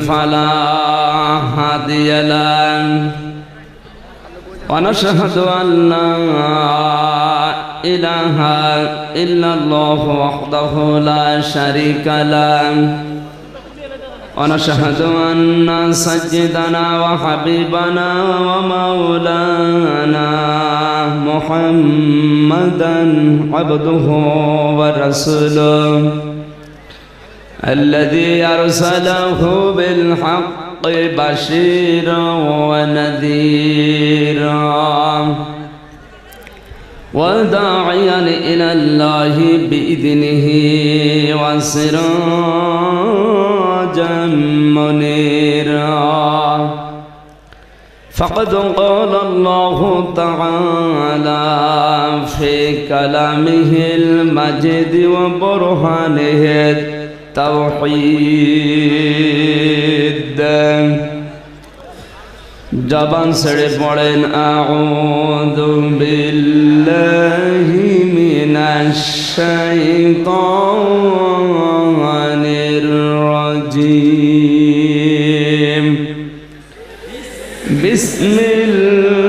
فلا هادي له ونشهد أن لا إله إلا الله وحده لا شريك له ونشهد أن سيدنا وحبيبنا ومولانا محمدا عبده ورسوله الذي أرسله بالحق بشيرا ونذيرا وداعيا إلى الله بإذنه وسراجا منيرا فقد قال الله تعالى في كلامه المجيد وبرهانه التوحيد জবান ছেড়ে পড়েন আউযু বিল্লাহি মিনাশ শাইতানির রাজীম বিসমিল্লাহির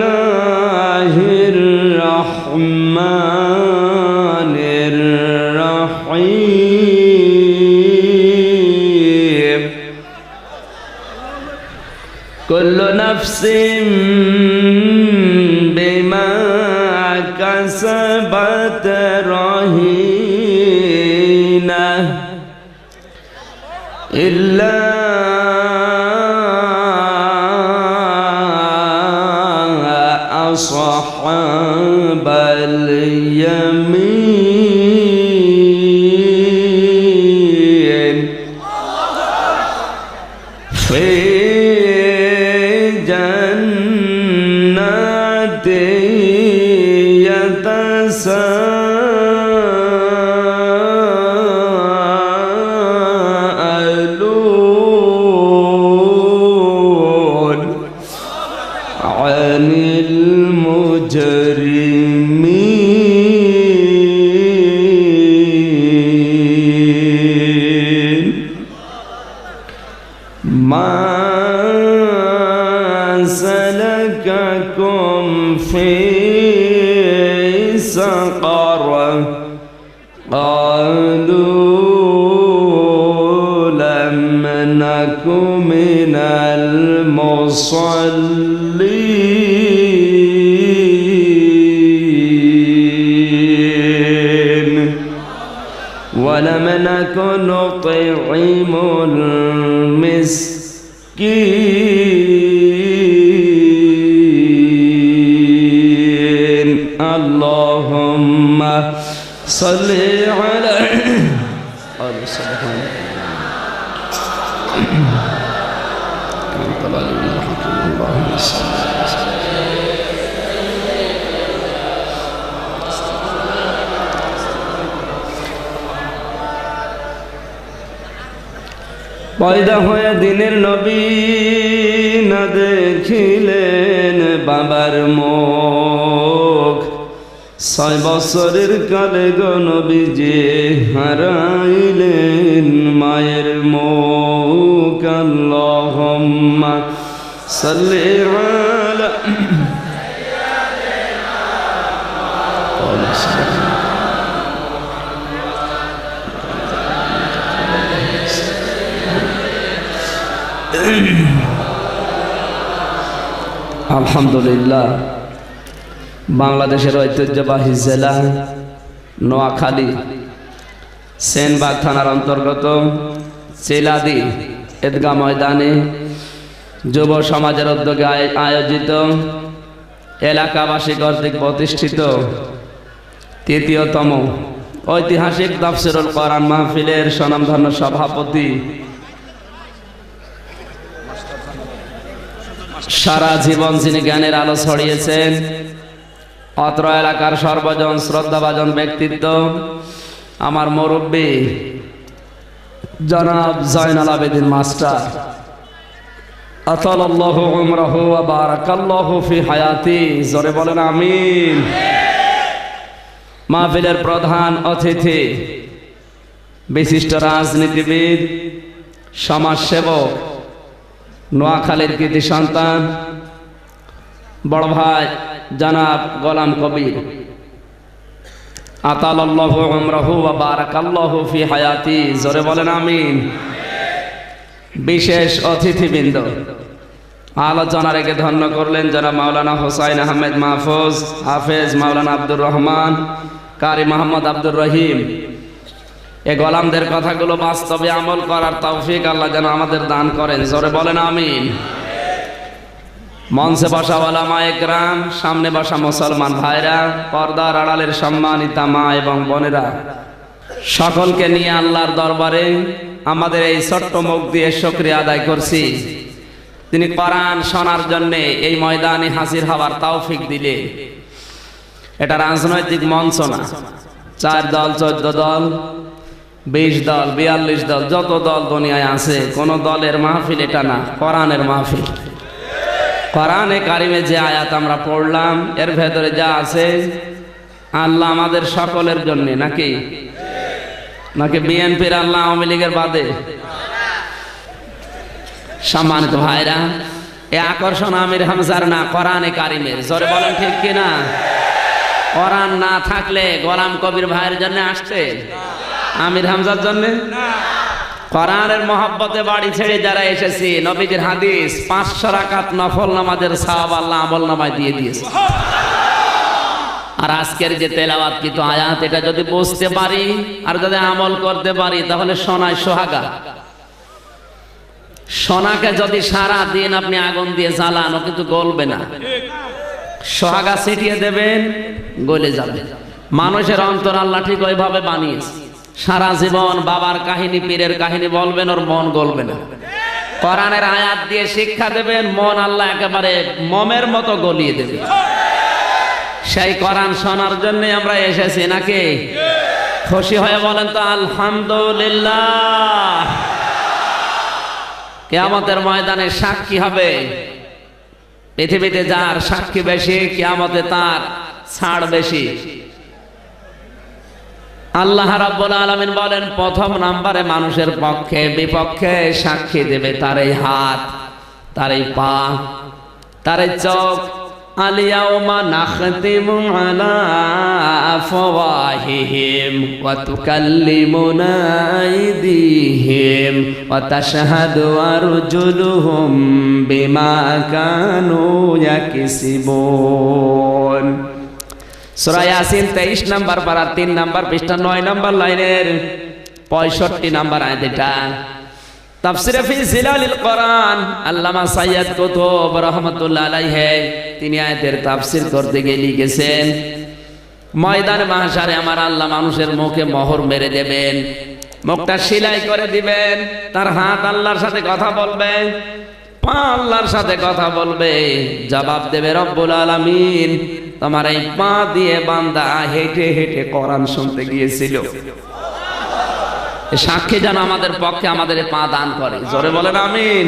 রহমানির রহিম কুল্লু নাফসিন বিমা কাসাবাত রহিনা ইল্লা আসহাবাল ইয়ামিন ফি জান্নাতি ইয়াতাসাআলুন আনিল মুজরিমিন মা سلككم في سقر قالوا لم نك من المصلين ولم نك نطعم المسكين اللهم صل على পয়দা হয়ে দিনের নবী না দেখিলেন বাবার মুখ 6 বছরের কালে গো নবীজি হারাইলেন মায়ের মুখ আল্লাহুম্মা সাল্লি আলা আলহামদুলিল্লাহ বাংলাদেশের ঐতিহ্যবাহী জেলা নোয়াখালী সেনবাগ থানার অন্তর্গত চিলাদি ঈদগাহ ময়দানে যুব সমাজের উদ্যোগে আয়োজিত এলাকাবাসী কর্তৃক প্রতিষ্ঠিত তৃতীয়তম ঐতিহাসিক তাফসীরুল কোরআন মাহফিলের স্বনামধন্য সভাপতি সারা জীবন যিনি জ্ঞানের আলো ছড়িয়েছেন অত্র এলাকার সর্বজন শ্রদ্ধাভাজন ব্যক্তিত্ব আমার মুরব্বী জনাব জয়নাল আবেদিন মাস্টার আতালাল্লাহু উমরাহু ওয়া বারাকাল্লাহু ফি হায়াতি জোরে বলেন আমিন। মাহফিলের প্রধান অতিথি বিশিষ্ট রাজনীতিবিদ সমাজসেবক নোয়াখালীর কৃতি সন্তান বড় ভাই জনাব গোলাম কবির, আতালাল্লাহু উমরাহু ওয়া বারাকাল্লাহু ফি হায়াতি, জোরে বলেন আমিন। বিশেষ অতিথিবৃন্দ, আলোচনা রেখে ধন্য করলেন জনাব মাওলানা হোসাইন আহমেদ মাহফুজ, হাফেজ মাওলানা আব্দুর রহমান, কারি মোহাম্মদ আব্দুর রহিম। এ গোলামদের কথাগুলো বাস্তবে আমল করার তৌফিক আল্লাহ যেন আমাদের দান করেন, জোরে বলেন আমিন। মঞ্চে বসা ওলামা একরাম, সামনে বসা মুসলমান ভাইরা, পর্দার আড়ালের সম্মানিতা মা এবং বোনেরা, সকলকে নিয়ে আল্লাহর দরবারে আমাদের এই ছোট্ট মুখ দিয়ে শুকরিয়া আদায় করছি। তিনি কোরআন শোনার জন্য এই ময়দানে হাজির হওয়ার তৌফিক দিলে। এটা রাজনৈতিক মঞ্চ না, 4 দল 14 দল 20 দল 42 দল যত দল দুনিয়ায় আছে, কোন দলের মাহফিল এটা না, কোরআনের মাহফিল। কোরআনে কারিমে যে আয়াত আমরা পড়লাম এর ভেতরে যা আছে আল্লাহ আমাদের সকলের জন্য, নাকি নাকি বিএনপির আল্লাহ আওয়ামী লীগের বাদে? সম্মানিত ভাইরা, এ আকর্ষণ আমির হামজার না, কোরআনে কারিমের, জোরে বলেন ঠিক কিনা? কোরআন না থাকলে গোলাম কবির ভাইয়ের জন্য আসতে, আমির হামজার জন্য না। কোরআনের মহব্বতে বাড়ি ছেড়ে যারা এসেছি, নবীজির হাদিস 500 রাকাত নফল নামাজের সওয়াব আল্লাহ আমলনামায় দিয়ে দিয়েছে। আর আজকের যে তেলাওয়াত কিন্তু আয়াত, এটা যদি বুঝতে পারি আর যদি আমল করতে পারি তাহলে সোনায় সোহাগা। সোনাকে যদি সারা দিন আপনি আগুন দিয়ে জ্বালান ও কিন্তু গলবে না, সোহাগা ছিটিয়ে দেবেন গলে যাবে। মানুষের অন্তর আল্লাহ ঠিক ওইভাবে বানিয়েছে, সারা জীবন বাবার কাহিনী পীরের কাহিনী বলবেন, ওর মন গলবে না। কোরআনের আয়াত দিয়ে শিক্ষা দেবেন, মন আল্লাহ একেবারে মোমের মতো গলিয়ে দেবে। সেই কোরআন শোনার জন্য আমরা এসেছি, নাকি? খুশি হয়ে বলেন তো আলহামদুলিল্লাহ। কিয়ামতের ময়দানে সাক্ষী হবে, পৃথিবীতে যার সাক্ষী বেশি কিয়ামতে তার ছাড় বেশি। আল্লাহ রাব্বুল আলামিন বলেন, প্রথম নম্বরে মানুষের পক্ষে বিপক্ষে সাক্ষী দেবে তার এই হাত, তার এই পা, তার এই চোখ। আলিয়াউমা নাখতিমু আলা আফওয়াহিহিম ওয়া তুকাল্লিমুনা আইদিহিম ওয়া তাশহাদু আরজুলুহুম বিমা কানু ইয়াকসিবুন। সূরা ইয়াসিন 23 নম্বর পারা 3 নম্বর পৃষ্ঠা 9 নম্বর লাইনের 65 নম্বর আয়াত। এটা তাফসীরে ফি জিলালিল কোরআন আল্লামা সাইয়্যিদ কুতুব রাহমাতুল্লাহ আলাইহি তিনি আয়াতের তাফসীর করতে গিয়ে লিখেছেন, ময়দানে মাহশারে আমার আল্লাহ মানুষের মুখে মোহর মেরে দেবেন, মুখটা সেলাই করে দিবেন, তার হাত আল্লাহর সাথে কথা বলবে, পা আল্লাহর সাথে কথা বলবে। জবাব দেবে রব্বুল আলামিন, তোমার এই পা দিয়ে বান্দা হেঁটে হেঁটে কোরআন শুনতে গিয়েছিল। সাক্ষী যেন আমাদের পক্ষে আমাদের পা দান করে, জোরে বলেন আমিন।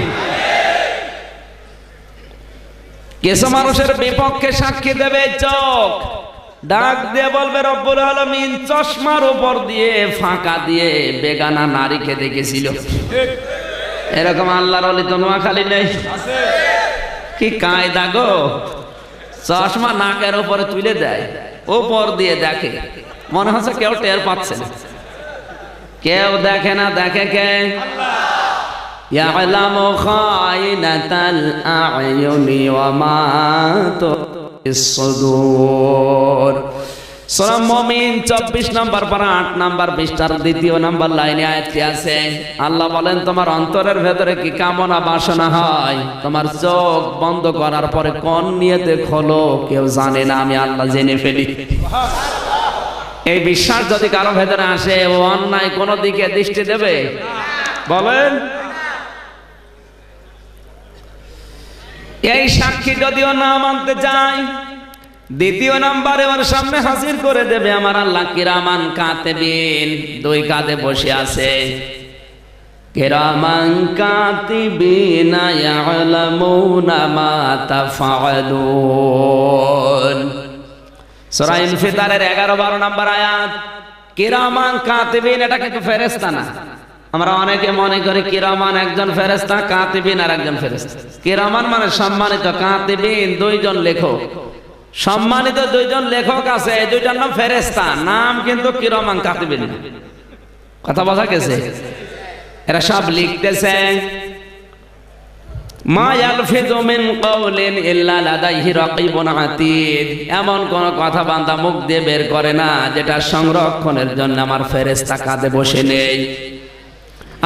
কিছু মানুষের বিপক্ষে সাক্ষী দেবে চোখ, ডাক দিয়ে বলবে রব্বুল আলামিন চশমার উপর দিয়ে ফাঁকা দিয়ে বেগানা নারীকে দেখেছিল। এরকম আল্লাহর ওলি তো নোয়াখালী নেই? কি কায়দা গো! চশমা নাকের উপরে তুলে দেয়, উপর দিয়ে দেখে, মনে হচ্ছে কেউ টের পাচ্ছে না। কেউ দেখে না, দেখে কে? ইয়ালামু খায়িনাতাল আ'য়ুনি ওয়া মা তুফিস সুদূর। সূরা মুমিন 24 নম্বর পারা 8 নম্বর পৃষ্ঠার 2 নম্বর লাইনে আয়াতটি আছে। আল্লাহ বলেন, তোমার অন্তরের ভেতরে কি কামনা বাসনা হয়, তোমার চোখ বন্ধ করার পরে কোন নিয়তে খোলো কেউ জানে না, আমি আল্লাহ জেনে ফেলি। এই বিশ্বাস যদি কারো ভেতরে আসে, ও অন্যায় কোন দিকে দৃষ্টি দেবে? বলেন। এই সাক্ষী যদিও না মানতে চায়, দ্বিতীয় নাম্বারে ওর সামনে হাজির করে দেবে আমার আল্লাহ কিরামান কাতিবিন, 2 কাঁধে বসে আছে। কিরামান কাতিবিনা ইয়ালামুনা মা তাফআলুন। সূরা ইনফিতারের 11-12 নম্বর আয়াত। কিরামান কাতিবিন এটা কিন্তু ফেরেশতা না, আমরা অনেকে মনে করি কিরামান একজন ফেরেশতা, কাতিবিন আর একজন ফেরেশতা। কিরামান মানে সম্মানিত, কাতিবিন দুইজন লেখক। সম্মানিত দুইজন লেখক আছে, এই দুইটার নাম ফেরেশতা, নাম কিন্তু কিরামান কাতিবিন। কথা বোঝা গেছে? এরা সব লিখতেছে। মা ইয়ালফিযু মিন কাওলিন ইল্লা লাদাইহি রাকীবুন আতীদ, এমন কোন কথা বান্দা মুখ দিয়ে বের করে না যেটা সংরক্ষণের জন্য আমার ফেরেশতা কাঁধে বসে নেই।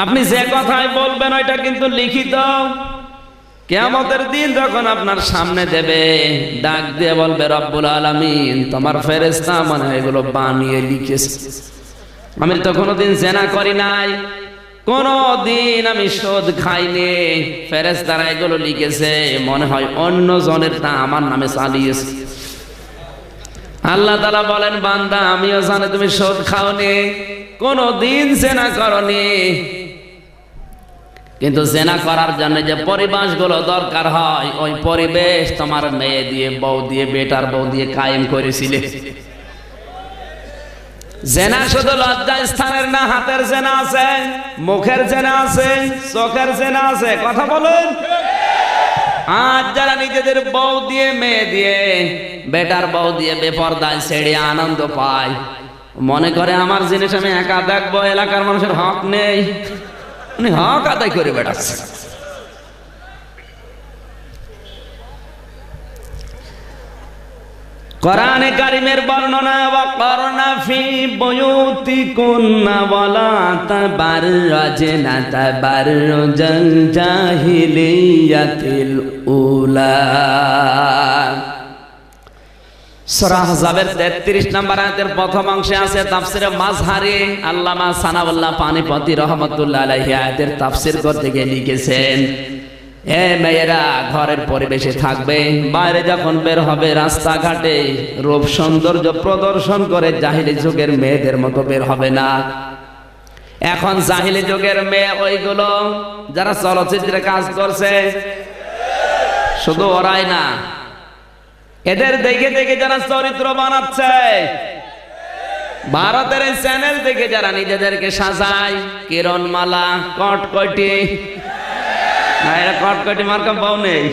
আপনি যে কথাই বলবেন ওইটা কিন্তু লিখিত। কিয়ামতের দিন যখন আপনার সামনে দেবে, ডাক দিয়ে বলবে রব্বুল আলামিন তোমার ফেরেশতা মানে এগুলো বানিয়ে লিখেছে। আমি তো কোনোদিন জেনা করি নাই, কোনদিন আমি সুদ খাইনি, ফেরেশতারা এগুলো লিখেছে, মনে হয় অন্য জনেরটা আমার নামে চালিয়েছে। আল্লাহ তাআলা বলেন বান্দা আমিও জানি তুমি সুদ খাওনি, কোনদিন জেনা করনি, কিন্তু জেনা করার জন্য যে পরিবেশগুলো দরকার হয় ওই পরিবেশ তোমার মেয়ে দিয়ে, বউ দিয়ে, বেটার বউ দিয়ে কায়েম করেছিলে। জেনা শুধু লজ্জা স্থানের না, হাতের জেনা আছে, মুখের জেনা আছে, চোখের জেনা আছে। কথা বলুন। আজ যারা নিজেদের বউ দিয়ে, মেয়ে দিয়ে, বেটার বউ দিয়ে বেপরদায় ছেড়ে আনন্দ পায়, মনে করে আমার জিনিস আমি একা দেখবো, এলাকার মানুষের হক নেই, উনি হক আদায় করে বেড়াচ্ছে। কোরআনে কারীমের বর্ণনা, ওয়াকরনা ফি বুয়ুতিকুন্না ওয়ালা তাবাররাজনা তাবাররুজাল জাহিলিয়াতিল উলা। সূরা আহজাবের 33 নম্বর আয়াতের প্রথম অংশে আছে তাফসিরে মাযহারি, আল্লামা সানাউল্লাহ পানিপতি রাহমাতুল্লাহ আলাইহি আয়াতের তাফসীর করতে গিয়ে লিখেছেন, এ মেয়েরা ঘরের পরিবেশে থাকবে, বাইরে যখন বের হবে রাস্তাঘাটে রূপ সৌন্দর্য প্রদর্শন করে জাহিলি যুগের মেয়েদের মতো বের হবে না। এখন জাহিলি যুগের মেয়ে ওইগুলো যারা চলচ্চিত্রে কাজ করছে, শুধু ওরাই না, এদের দেখে দেখে যারা চরিত্র বানাচ্ছে, ভারতের এই চ্যানেল থেকে যারা নিজেদেরকে সাজায়, কিরণমালা, কটকটি, না এরা কটকটি মার্কা পাও নেই,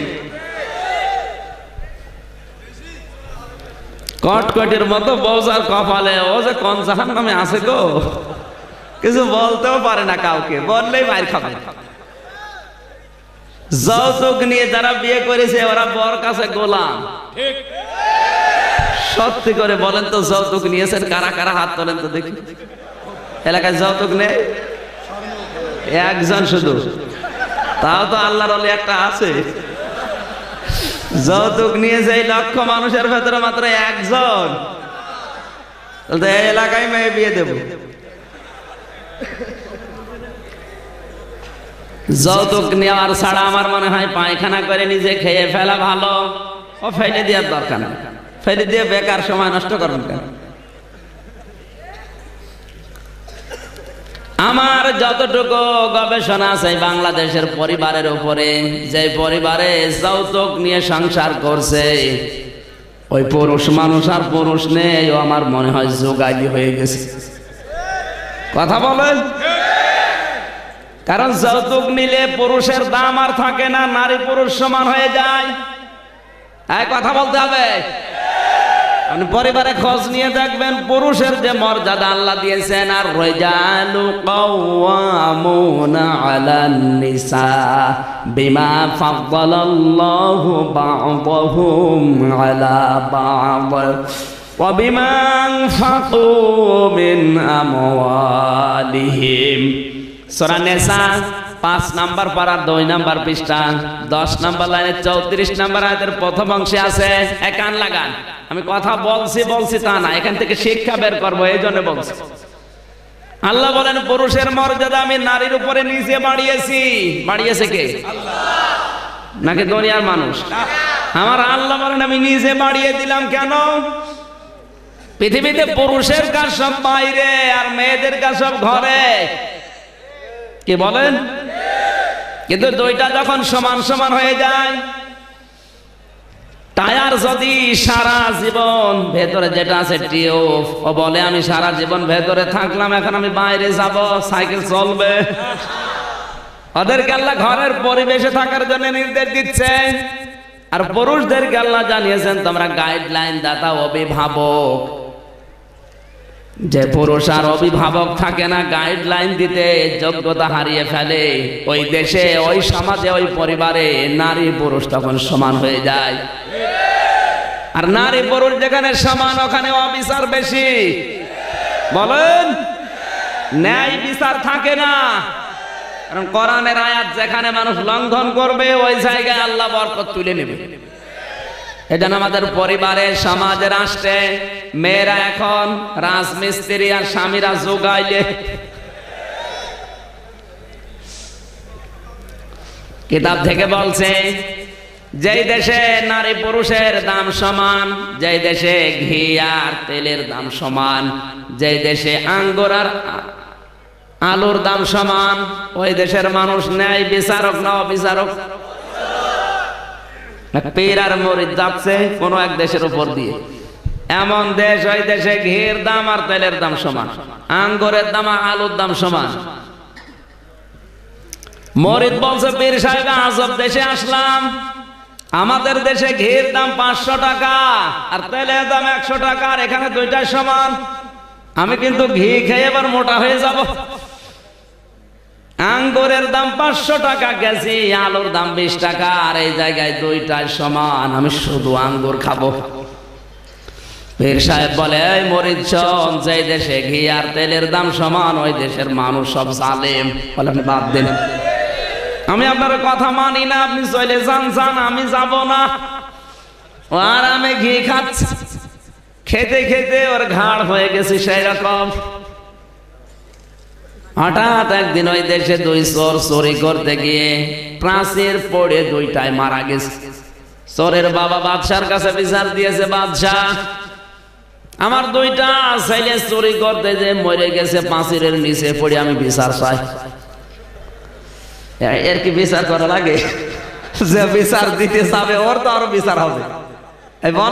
কটকটির মতো বউজার কপালে ও যে কোন জাহান্নামে আছে গো, কিছু বলতেও পারে না কাউকে, বললেই মার খাবে। যৌতুক নিয়ে যারা বিয়ে করেছে ওরা বর কাছে গোলাম। সত্যি করে বলেন তো যৌতুক নিয়েছেন কারা কারা? হাত তোলেন তো দেখি। এলাকায় যৌতুক নেই একজন শুধু, তাও তো আল্লাহর ওলি একটা আছে। যৌতুক নিয়েছে এই লক্ষ মানুষের ভেতরে মাত্র একজন, তাহলে এই এলাকায় মেয়ে বিয়ে দেব। যৌতুক নেওয়ার ছাড়া আমার মনে হয় পায়খানা করে নিজে খেয়ে ফেলা ভালো। ও ফেলে দেওয়ার দরকার না, ফেলে দিয়ে বেকার সময় নষ্ট করবেন কেন? আমার যতটুকু গবেষণা আছে বাংলাদেশের পরিবারের উপরে, যে পরিবারে যৌতুক নিয়ে সংসার করছে ওই পুরুষ মানুষ আর পুরুষ নেই, ও আমার মনে হয় যোগালী হয়ে গেছে। কথা বলেন। কারণ যৌতুক নিলে পুরুষের দাম আর থাকে না, নারী পুরুষ সমান হয়ে যায়। কথা বলতে হবে। আপনি পরিবারে খোঁজ নিয়ে দেখবেন পুরুষের যে মর্যাদা আল্লাহ দিয়েছেন, আর রিজালু কাওয়ামুনা আলান নিসা বিমা ফাদ্দালাল্লাহু বা'দাহুম আলা বা'দ ওয়া বিমা আনফাকু মিন আমওয়ালিহিম। সূরা নিসা 5 নম্বর পারা 2 নম্বর পৃষ্ঠা 10 নম্বর লাইনে 34 নম্বর আয়াতের প্রথম অংশে আছে। কান লাগান, আমি কথা বলছি তা না, এখান থেকে শিক্ষা বের করবো, এই জন্য বলছি। আল্লাহ বলেন পুরুষের মর্যাদা আমি নারীর উপরে নিচে বাড়িয়েছি। বাড়িয়েছে কে? আল্লাহ নাকি দুনিয়ার মানুষ? আমার আল্লাহ বলেন আমি নিজে বাড়িয়ে দিলাম। কেন? পৃথিবীতে পুরুষের কাজ সব বাইরে আর মেয়েদের কাজ সব ঘরে। কি বলেন? কিন্তু দুইটা যখন সমান সমান হয়ে যায়, টায়ার যদি সারা জীবন ভেতরে যেটা আছে টিউব, ও বলে আমি সারা জীবন ভেতরে থাকলাম, এখন আমি বাইরে যাব, সাইকেল চলবে। ওদেরকে আল্লাহ ঘরের পরিবেশে থাকার জন্য নির্দেশ দিচ্ছে। আর পুরুষদেরকে আল্লাহ জানিয়েছেন তোমরা গাইডলাইন দাতা, অভিভাবক। যে পুরুষ আর অভিভাবক থাকে না গাইডলাইন দিতে, যোগ্যতা হারিয়ে ফেলে, ওই দেশে, ওই সমাজে, ওই পরিবারে নারী পুরুষ তখন সমান হয়ে যায়। আর নারী পুরুষ যেখানে সমান, ওখানে অবিচার বেশি। বলেন, ন্যায় বিচার থাকে না। কারণ কোরআনের আয়াত যেখানে মানুষ লঙ্ঘন করবে, ওই জায়গায় আল্লাহ বরকত তুলে নেবে। এটা আমাদের পরিবারে, সমাজে, রাষ্ট্রে মেয়েরা এখন রাজমিস্ত্রি আর স্বামীরা যোগাইলে। কিতাব থেকে বলছে যেই দেশে নারী পুরুষের দাম সমান, যেই দেশে ঘি আর তেলের দাম সমান, যেই দেশে আঙ্গুর আর আলুর দাম সমান, ওই দেশের মানুষ ন্যায় বিচারক না অবিচারক? পীর আর মরিদ যাচ্ছে কোন এক দেশের উপর দিয়ে, এমন দেশ, ওই দেশে ঘির দাম আর তেলের দাম সমান, আঙ্গুরের দাম আর আলুর দাম সমান। মরিদ বলছে পীর সাহেব আজব দেশে আসলাম, আমাদের দেশে ঘির দাম 500 টাকা আর তেলের দাম 100 টাকা, আর এখানে দুইটাই সমান। আমি কিন্তু ঘি খেয়ে এবার মোটা হয়ে যাব। আঙ্গুরের দাম 500 টাকা কেজি, আলুর দাম 20 টাকা, আর এই জায়গায় দুইটাই সমান, আমি শুধু আঙ্গুর খাবো। পীর সাহেব বলে, এই মরিদ শোন, যে দেশে ঘি আর তেলের দাম সমান, ওই দেশের মানুষ সব জালেম। বলে আপনি বাদ দিন, আমি আপনার কথা মানি না, আপনি চলে যান, যান, আমি যাব না। আর আমি ঘি খাচ্ছি, খেতে খেতে ওর ঘাড় হয়ে গেছে সেই রকম। হঠাৎ একদিন ওই দেশে দুই চোর চুরি করতে গিয়ে প্রাচীর পড়ে দুইটাই মারা গেছে। চোরের বাবা বাদশার কাছে বিচার দিয়েছে, বাদশাহ আমার দুইটা ছেলে চুরি করতে যে মরে গেছে প্রাচীরের নিচে পড়ে, আমি বিচার চাই। এর কি বিচার করা লাগে? যে বিচার দিতে যাবে ওর তো আরো বিচার হবে। এবং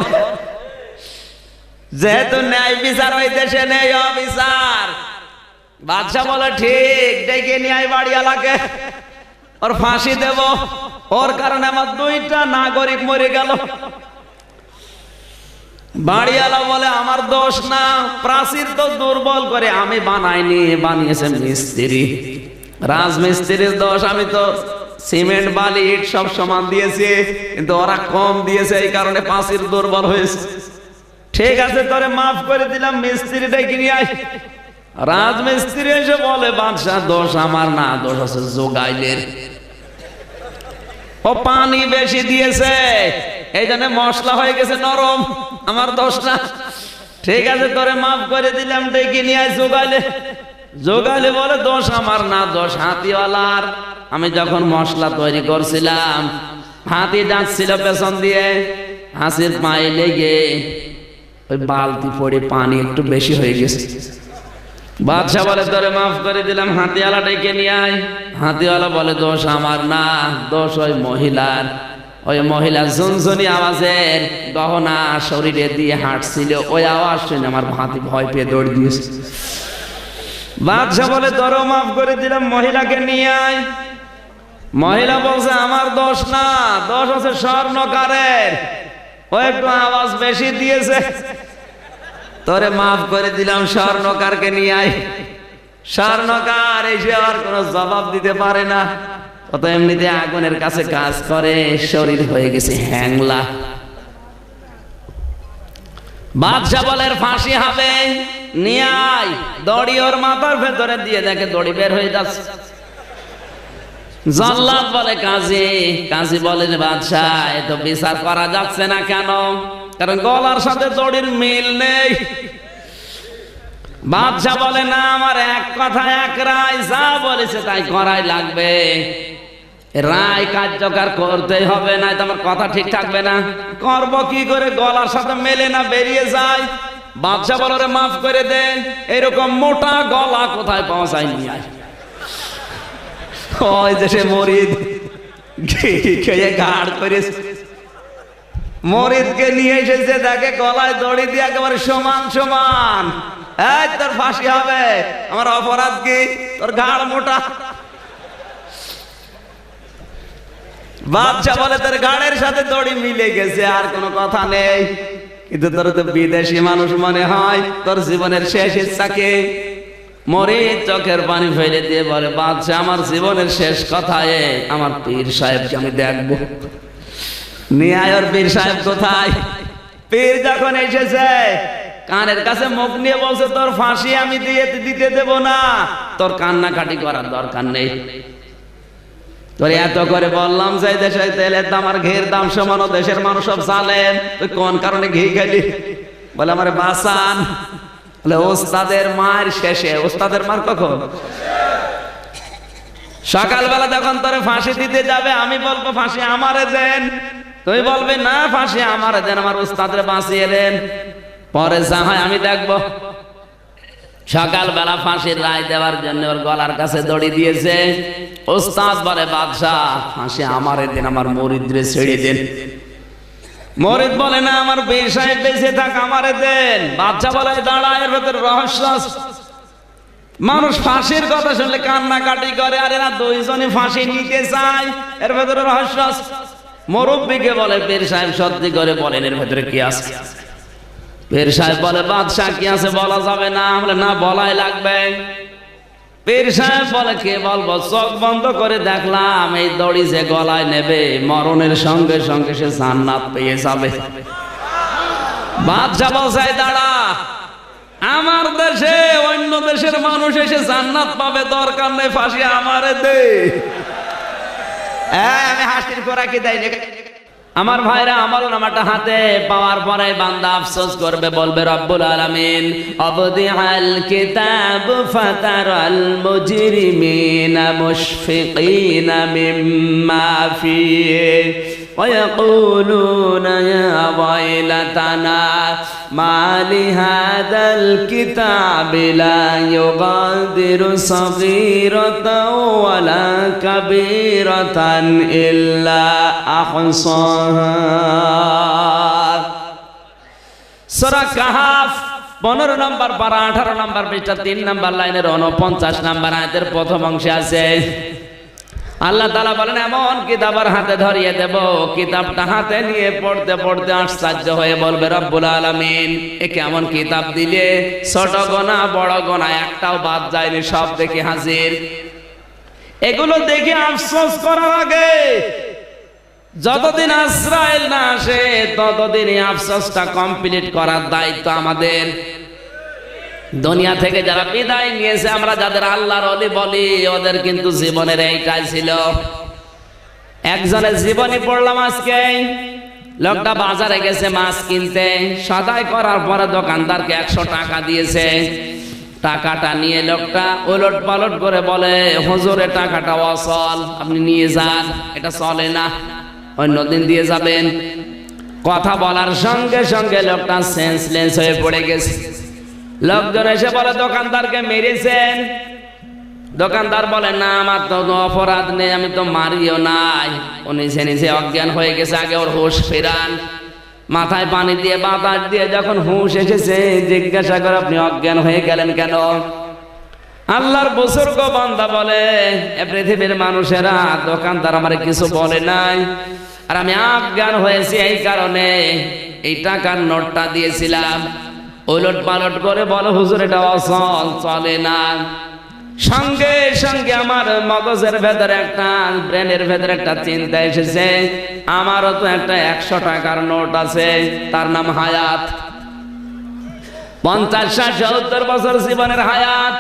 যেহেতু ন্যায় বিচার ওই দেশে নেই, অবিচার। বাদশাহ বলে ঠিক, ডেকে নিয়ে বাড়িওয়ালাকে, ওর ফাঁসি দেব, ওর কারণে আমার দুইটা নাগরিক মরে গেল। বাড়িওয়ালা বলে আমার দোষ না, প্রাচীর তো দুর্বল করে আমি বানাইনি, বানিয়েছে মিস্ত্রি, রাজমিস্ত্রির দোষ। আমি তো সিমেন্ট বালি ইট সব সমান দিয়েছি, কিন্তু ওরা কম দিয়েছে, এই কারণে প্রাচীর দুর্বল হয়েছে। ঠিক আছে, তোরে মাফ করে দিলাম, মিস্ত্রিটা কিনে আয়। রাজমিস্ত্রি এসে বলে, বাদশাহ দোষ আমার না, দোষ আছে জোগাইলের, ও পানি বেশি দিয়েছে, এই জন্য মশলা হয়ে গেছে নরম, আমার দোষ না। ঠিক আছে, তোরে মাফ করে দিলাম, ডেকে নিয়ে আয় জোগাইলে। জোগাইলে বলে দোষ আমার না, দোষ হাতিওয়ালার। আমি যখন মশলা তৈরি করছিলাম, হাতি যাচ্ছিল পেছন দিয়ে, হাসির পায়ে লেগে ওই বালতি পড়ে পানি একটু বেশি হয়ে গেছে। বাদশাহ বলে তোরে মাফ করে দিলাম, হাতিওয়ালা ডেকে নিয়ে আয়। হাতিওয়ালা বলে দোষ আমার না, দোষ ওই মহিলার। ওই মহিলা ঝুনঝুনি আওয়াজের গহনা শরীরে দিয়ে হাঁটছিল, ওই আওয়াজ শুনে আমার হাতি ভয় পেয়ে দৌড় দিয়েছে। বাদশাহ বলে তোরও মাফ করে দিলাম, মহিলাকে নিয়ে আয়। মহিলা বলছে আমার দোষ না, দোষ আছে স্বর্ণকারের, ও একটু আওয়াজ বেশি দিয়েছে, তোরে মাফ করে দিলাম, স্বর্ণকারকে নিয়ে আয়। স্বর্ণকার এসে আর কোনো জবাব দিতে পারে না, ও তো এমনিতে আগুনের কাছে কাজ করে, শরীর হয়ে গেছে হ্যাংলা। বাদশাহ বলে ফাঁসি হবে, নিয়ে আয়। দড়ি ওর মাথার ভেতরে দিয়ে দেখে দড়ি বের হয়ে যাচ্ছে। জল্লাদ বলে কাজী, কাজী বলে যে বাদশাহ এ তো বিচার করা যাচ্ছে না। কেন? কারণ গলার সাথে দড়ির মিল নেই। বাদশাহ বলে না, আমার এক কথা এক রায়, যা বলেছে তাই করাই লাগবে, রায় কার্যকর করতেই হবে, না তোমার কথা ঠিক থাকবে না। করব কি করে, গলার সাথে মেলে না, বেরিয়ে যায়। বাদশাহ বলে রে মাফ করে দে, এরকম মোটা গলা কোথায় পাওয়া যায়নি। ওই যে সে মরিদ খেয়ে ঘাড় করে মরিদকে নিয়ে এসেছে, তাকে গলায় দড়ি দিয়ে একেবারে সমান সমান, এই তোর ফাঁসি হবে। আমার অপরাধ কি? তোর ঘাড় মোটা। বাদশা বলে তোর ঘাড়ের সাথে দড়ি মিলে গেছে, আর কোনো কথা নেই। কিন্তু তোর তো বিদেশি মানুষ মনে হয়, তোর জীবনের শেষ ইচ্ছা কি? মরিদ চোখের পানি ফেলে দিয়ে বলে, বাদশা আমার জীবনের শেষ কথায় আমার পীর সাহেবকে আমি দেখবো। নিয়ে আয় ওর পীর সাহেব কোথায়? পীর যখন এসেছে কানের কাছে মুখ নিয়ে বলছে, তোর ফাঁসি আমি দিতে দেব না, তোর কান্নাকাটি করার দরকার নেই। তোর এত করে বললাম যে দেশে তেলের দাম আর ঘির দাম সমান, দেশের মানুষ সব জানেন, তুই কোন কারণে ঘি খেলি? বলে আমার বাসান। বলে ওস্তাদের মার শেষে। ওস্তাদের মার কখন? সকালবেলা যখন তোরে ফাঁসি দিতে যাবে আমি বলবো ফাঁসি আমারে দেন, তুই বলবি না ফাঁসি আমারে দেন, আমার ওস্তাদের বাঁচিয়ে দেন, পরে যা হয় আমি দেখবো। সকালবেলা ফাঁসির রায় দেওয়ার জন্য ওর গলার কাছে দড়ি দিয়েছে। ওস্তাদ বলে, বাদশা ফাঁসি আমারে দেন, আমার মরিদরে ছেড়ে দেন। মরিদ বলে, না আমার পীর সাহেব বেঁচে থাক, আমারে দেন। বাদশা বলে, দাঁড়া, এর ভেতরে রহস্য। মানুষ ফাঁসির কথা শুনলে কান্নাকাটি করে, আর এরা দুইজনই ফাঁসি নিতে চায়, এর ভেতরে রহস্য। মুরব্বিকে বলে, পীর সাহেব সত্যি করে বলেন এর ভেতরে কি আছে? পীর সাহেব বলে, বাদশা কি আছে বলা যাবে না। বলে, না বলাই লাগবে। পীর সাহেব বলে, কে বলবো? চোখ বন্ধ করে দেখলাম এই দড়ি যে গলায় নেবে মরণের সঙ্গে সঙ্গে সে জান্নাত পেয়ে যাবে। বাদশা বলছে, দাঁড়া, আমার দেশে অন্য দেশের মানুষ এসে জান্নাত পাবে, দরকার নেই, ফাঁসি আমারে দে। আমি হাসির খোরাকি দেয় না। আমার ভাইরা, আমল নামাটা হাতে পাওয়ার পরে বান্দা আফসোস করবে, বলবে রব্বুল আলামিন আবদিআল কিতাব ফাতারাল মুজরিমিনা মুশফিকিনা মিম্মা ফিহি ويقولون يا ويلتنا ما لهذا الكتاب لا يغادر صغيرة ولا كبيرة إلا أحصاها। সূরা কাহাফ 15 নম্বর পারা 18 নম্বর পৃষ্ঠা 3 নম্বর লাইনের 49 নম্বর আয়াতের প্রথম অংশে আছে, আল্লাহ তাআলা বলেন, এমন কিতাবের হাতে ধরিয়ে দেব, কিতাবটা হাতে নিয়ে পড়তে পড়তে আশ্চর্য হয়ে বলবে রব্বুল আলামিন, এ কেমন কিতাব দিলে, ছোট গোনা বড় গোনা একটাও বাদ যায়নি, সব দেখে হাজির। এগুলো দেখে আফসোস করার আগে যতদিন আজরাইল না আসে ততদিন এই আফসোসটা কমপ্লিট করার দায়িত্ব আমাদের। দুনিয়া থেকে যারা বিদায় নিয়েছে, আমরা যাদের আল্লাহর ওলি বলি, ওদের কিন্তু জীবনের এইটাই ছিল। একজনের জীবনী পড়লাম আজকে। লোকটা বাজারে গেছে মাছ কিনতে, সদাই করার পরে দোকানদারকে 100 টাকা দিয়েছে। টাকাটা নিয়ে লোকটা উলট পালট করে বলে, হুজুরের টাকাটা অচল, আপনি নিয়ে যান, এটা চলে না, অন্যদিন দিয়ে যাবেন। কথা বলার সঙ্গে সঙ্গে লোকটা সেন্সলেস হয়ে পড়ে গেছে। লোকজন এসে বলে, দোকানদারকে মেরেছেন? দোকানদার বলে, না আমার তো অপরাধ নেই, আমি তো মারিও নাই। উনি নিজে অজ্ঞান হয়ে গেছে, আগে ওর হুঁশ ফেরান। মাথায় পানি দিয়ে বাতাস দিয়ে যখন হুঁশ এসেছে জিজ্ঞাসা করে, আপনি অজ্ঞান হয়ে গেলেন কেন? আল্লাহর বুজুর্গ বান্দা বলে, এ পৃথিবীর মানুষেরা দোকানদার আমারে কিছু বলে নাই, আর আমি অজ্ঞান হয়েছি এই কারণে এই টাকার নোটটা দিয়েছিলাম। উলট পালট করে বলো, হুজুর এটা অচল, চলে না। সঙ্গে সঙ্গে আমার মগজের ভেতরে একটা, ব্রেনের ভেতরে একটা চিন্তা এসেছে, আমারও তো একটা 100 টাকার নোট আছে, তার নাম হায়াত। 50, 60, 70 বছর জীবনের হায়াত।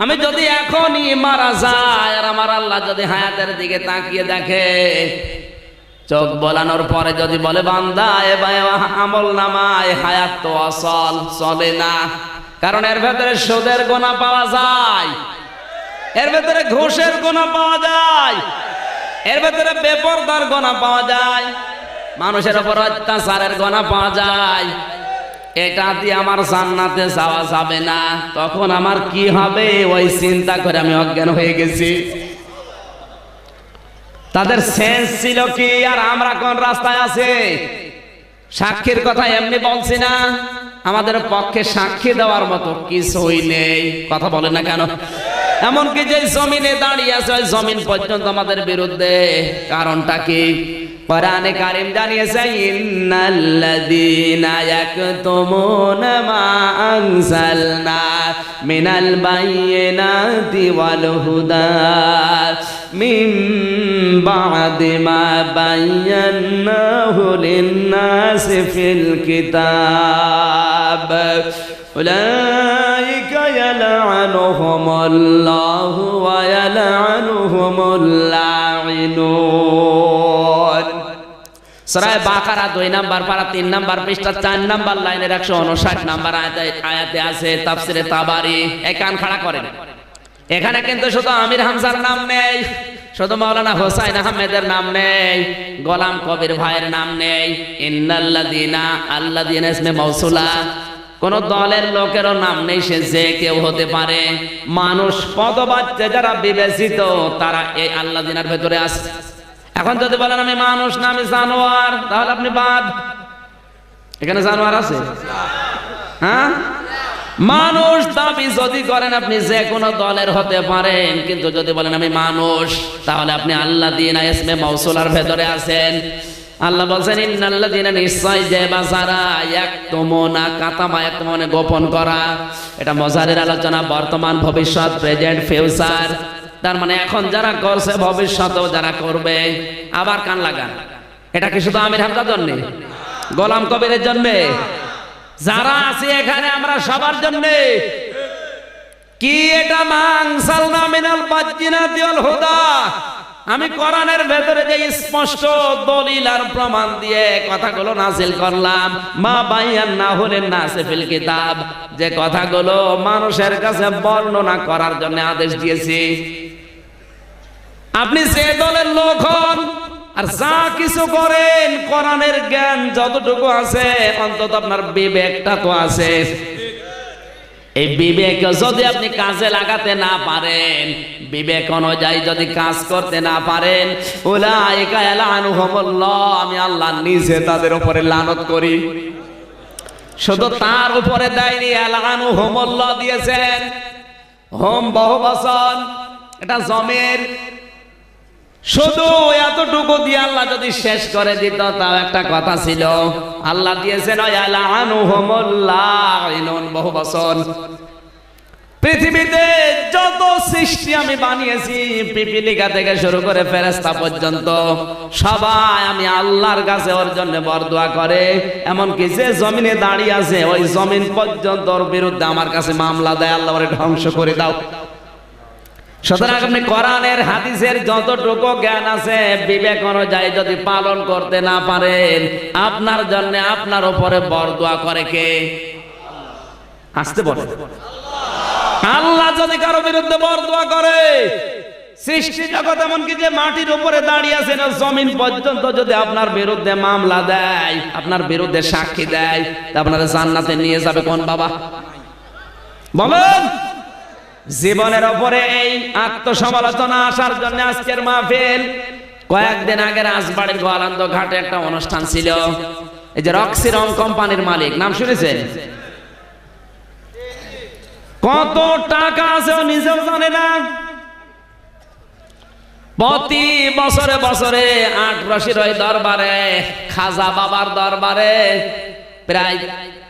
আমি যদি এখনই মারা যাই, আর আমার আল্লাহ যদি হায়াতের দিকে তাকিয়ে দেখে, চোখ বলানোর পরে যদি বলে, বান্দা এবার আমল নামায় হায়াত তো অচল, চলে না, কারণ এর ভেতরে সুদের গোনা পাওয়া যায়, এর ভেতরে ঘুষের গোনা পাওয়া যায়, এর ভেতরে বেপরদার গোনা পাওয়া যায়, মানুষের উপর অত্যাচারের গোনা পাওয়া যায়। এটা দিয়ে আমার জান্নাতে যাওয়া যাবে না। তখন আমার কি হবে ওই চিন্তা করে আমি অজ্ঞান হয়ে গেছি। তাদের সেন্স ছিল কি, আর আমরা কোন রাস্তায় আছি? সাক্ষীর কথা এমনি বলছি না, আমাদের পক্ষে সাক্ষী দেওয়ার মতো কিছুই নেই। কথা বলে না কেন? এমনকি যে জমিনে দাঁড়িয়ে আছে ওই জমিন পর্যন্ত আমাদের বিরুদ্ধে। কারণটা কি? কোরআনে কারীম জানিয়েছে, ইন্নাল্লাযীনা ইয়াকতুমুনা মা আনজালনা মিনাল বায়িনাতি ওয়াল হুদা মিন বা'দি মা বায়্যানাহু লিন-নাসি ফিল কিতাব উলাইকা ইয়ালআনুহুমুল্লাহু ওয়া ইয়ালআনুহুমুল লাঈনুন। সূরা বাকারা 2 নাম্বার পারা 3 নাম্বার পৃষ্ঠা 4 নাম্বার লাইনের 159 নাম্বার আয়াতে আছে তাফসিরে তাবারি। এই কান খাড়া করেন, এখানে কিন্তু শুধু আমির হামজার নাম নেই, শুধু মাওলানা হোসাইন আহমেদের নাম নেই, গোলাম কবির ভাইয়ের নাম নেই। ইন্নাল্লাযীনা, আল্লাযীনা ইসমে মাউসুলা, কোন দলের লোকেরও নাম নেই। সে যে কেউ হতে পারে। মানুষ পদবাচ্য যারা বিবেচিত তারা এই আল্লাযীনার ভেতরে আছে। এখন যদি বলেন আমি মানুষ না আমি জানোয়ার, তাহলে আপনি বাদ। এখানে জানোয়ার আছে? হ্যাঁ, মানুষ দাবি যদি করেন আপনি যে কোনো দলের হতে পারেন, কিন্তু যদি বলেন আমি মানুষ, তাহলে আপনি আল্লাযীনা ইসমে মাউসুলার ভেতরে আছেন। আল্লাহ বলেন ইন্নাল্লাযীনা, নিশ্চয় যে বাজারা ইয়াকতুমুনা, কাতামা ইয়াকতুমুনা গোপন করা। এটা মজারের আলোচনা, বর্তমান ভবিষ্যৎ, প্রেজেন্ট ফিউচার। তার মানে এখন যারা করছে ভবিষ্যতেও যারা করবে। আবার কান লাগান, এটা কি শুধু আমির হামজার জন্য, গোলাম কবিরের জন্য? যারা আছে এখানে আমরা সবার জন্য। কি এটা মানসালনা মিনাল বাজ্জিনাতি ওয়াল হুদা, আমি কোরআনের ভেতরে যে স্পষ্ট দলিল আর প্রমাণ দিয়ে কথাগুলো নাযিল করলাম। মা বায়ান্নাহু লিন-নাসি ফিল কিতাব, যে কথাগুলো মানুষের কাছে বর্ণনা করার জন্য আদেশ দিয়েছি। আপনি যে দলের লোক হন আর যা কিছু করেন, কোরআনের জ্ঞান যতটুকু আছে, অন্তত আপনার বিবেকটা তো আছে। এই বিবেক যদি আপনি কাজে লাগাতে না পারেন, বিবেক অনুযায়ী যদি কাজ করতে না পারেন, উলাইকা ইয়ালআনুহুমুল্লাহ, আমি আল্লাহ নিজে তাদের উপরে লানত করি। শুধু তার উপরে দেয়নি, ইয়ালআনুহুমুল্লাহ দিয়েছেন। হোম বহুবচন, এটা জমির। শুধু এতটুকু দিয়ে আল্লাহ যদি শেষ করে দিত তাও একটা কথা ছিল। আল্লাহ দিয়েছেন বহুবচন। পৃথিবীতে যত সৃষ্টি আমি বানিয়েছি, পিপিলিকা থেকে শুরু করে ফেরেশতা পর্যন্ত, সবাই আমি আল্লাহর কাছে ওর জন্য বরদোয়া করে। এমনকি যে জমিনে দাঁড়িয়ে আছে ওই জমিন পর্যন্ত ওর বিরুদ্ধে আমার কাছে মামলা দেয়, আল্লাহ ওরে ধ্বংস করে দাও। সুতরাং আপনি কোরআনের হাদিসের যতটুকু জ্ঞান আছে, বিবেক অনুযায়ী যদি পালন করতে না পারেন, আপনার জন্য আপনার উপরে বরদোয়া করে কে? আসতে বলে আল্লাহ যদি কারো বিরুদ্ধে বরদোয়া করে, সৃষ্টি জগৎ এমনকি যে মাটির উপরে দাঁড়িয়ে আছে না, জমিন পর্যন্ত যদি আপনার বিরুদ্ধে মামলা দেয়, আপনার বিরুদ্ধে সাক্ষী দেয়, তা আপনারা জান্নাতে নিয়ে যাবে কোন বাবা? বলেন। জীবনের উপরে এই আত্মসমালোচনা আসার জন্য আজকের মাহফিল। কয়েকদিন আগে রাজবাড়ির গোয়ালন্দ ঘাটে একটা অনুষ্ঠান ছিল। এই যে রক্সি রং কোম্পানির মালিক, নাম শুনেছেন? কত টাকা আছে ও নিজেও জানে না। প্রতি বছরে বছরে আটরশির ওই দরবারে, খাজা বাবার দরবারে প্রায়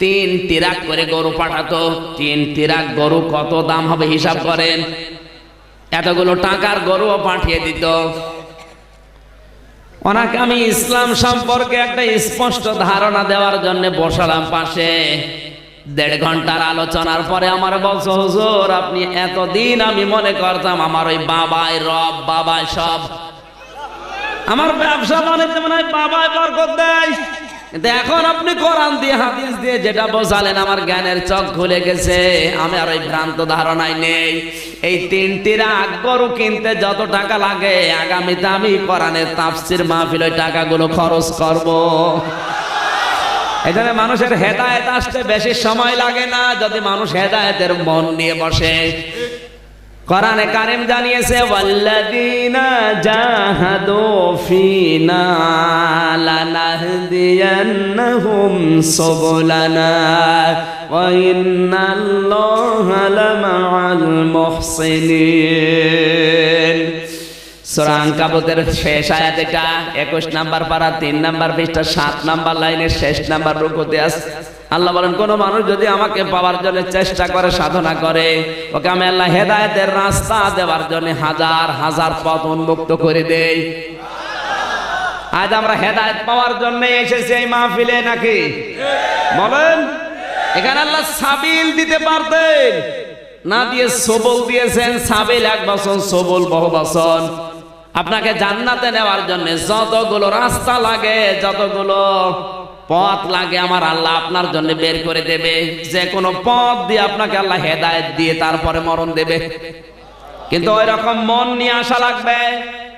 3 ট্রাক করে গরু পাঠাতো। 3 ট্রাক গরু কত দাম হবে হিসাব করেন। এতগুলো টাকার গরুও পাঠিয়ে দিত। ওনাকে আমি ইসলাম সম্পর্কে একটা স্পষ্ট ধারণা দেওয়ার জন্য বসালাম পাশে। 1.5 ঘন্টার আলোচনার পরে আমার বলছে, হুজুর আপনি এতদিন আমি মনে করতাম আমার ওই বাবাই রব, বাবাই সব, আমার ব্যবসা বাণিজ্য মনে হয় বাবাই বরকত দেয়। কিন্তু এখন আপনি কোরআন দিয়ে হাদিস দিয়ে যেটা বোঝালেন, আমার জ্ঞানের চোখ খুলে গেছে। আমি আর ওই ভ্রান্ত ধারণায় নেই। এই 3 ট্রাক গরু কিনতে যত টাকা লাগে, আগামীতে আমি কোরআনের তাফসীর মাহফিল ওই টাকাগুলো খরচ করব। এখানে মানুষের হেদায়েত আসতে বেশি সময় লাগে না, যদি মানুষ হেদায়েতের মন নিয়ে বসে। কোরআনে কারীম জানিয়েছে ওয়াল্লাযীনা জাহাদু ফীনা লানাহদিয়ান্নাহুম সুবুলানা ওয়া ইন্নাল্লাহা লামাআল মুহসিনিন। সূরা আনকাবুতের শেষ আয়াত এটা, 21 নাম্বার পারা 3 নাম্বার পৃষ্ঠা 7 নাম্বার লাইনের শেষ নাম্বার রুকুতে আছে। আল্লাহ বলেন, কোন মানুষ যদি আমাকে পাওয়ার জন্য চেষ্টা করে, সাধনা করে, ওকে আমি আল্লাহ হেদায়েতের রাস্তা দেওয়ার জন্য হাজার হাজার পথ উন্মুক্ত করে দেই। আজ আমরা হেদায়েত পাওয়ার জন্য এসেছি এই মাহফিলে নাকি বলেন? এখানে আল্লাহ সাবিল দিতে পারতেন, না দিয়ে সবল দিয়েছেন। সাবিল 1 বছর, সবল বহু বছর। আপনাকে জান্নাতে নেওয়ার জন্য যতগুলো রাস্তা লাগে, যতগুলো পথ লাগে, আমার আল্লাহ আপনার জন্য বের করে দেবে। যে কোনো পথ দিয়ে আপনাকে আল্লাহ হেদায়েত দিয়ে তারপরে মরণ দেবে। কিন্তু ওই রকম মন নিয়ে আসা লাগবে।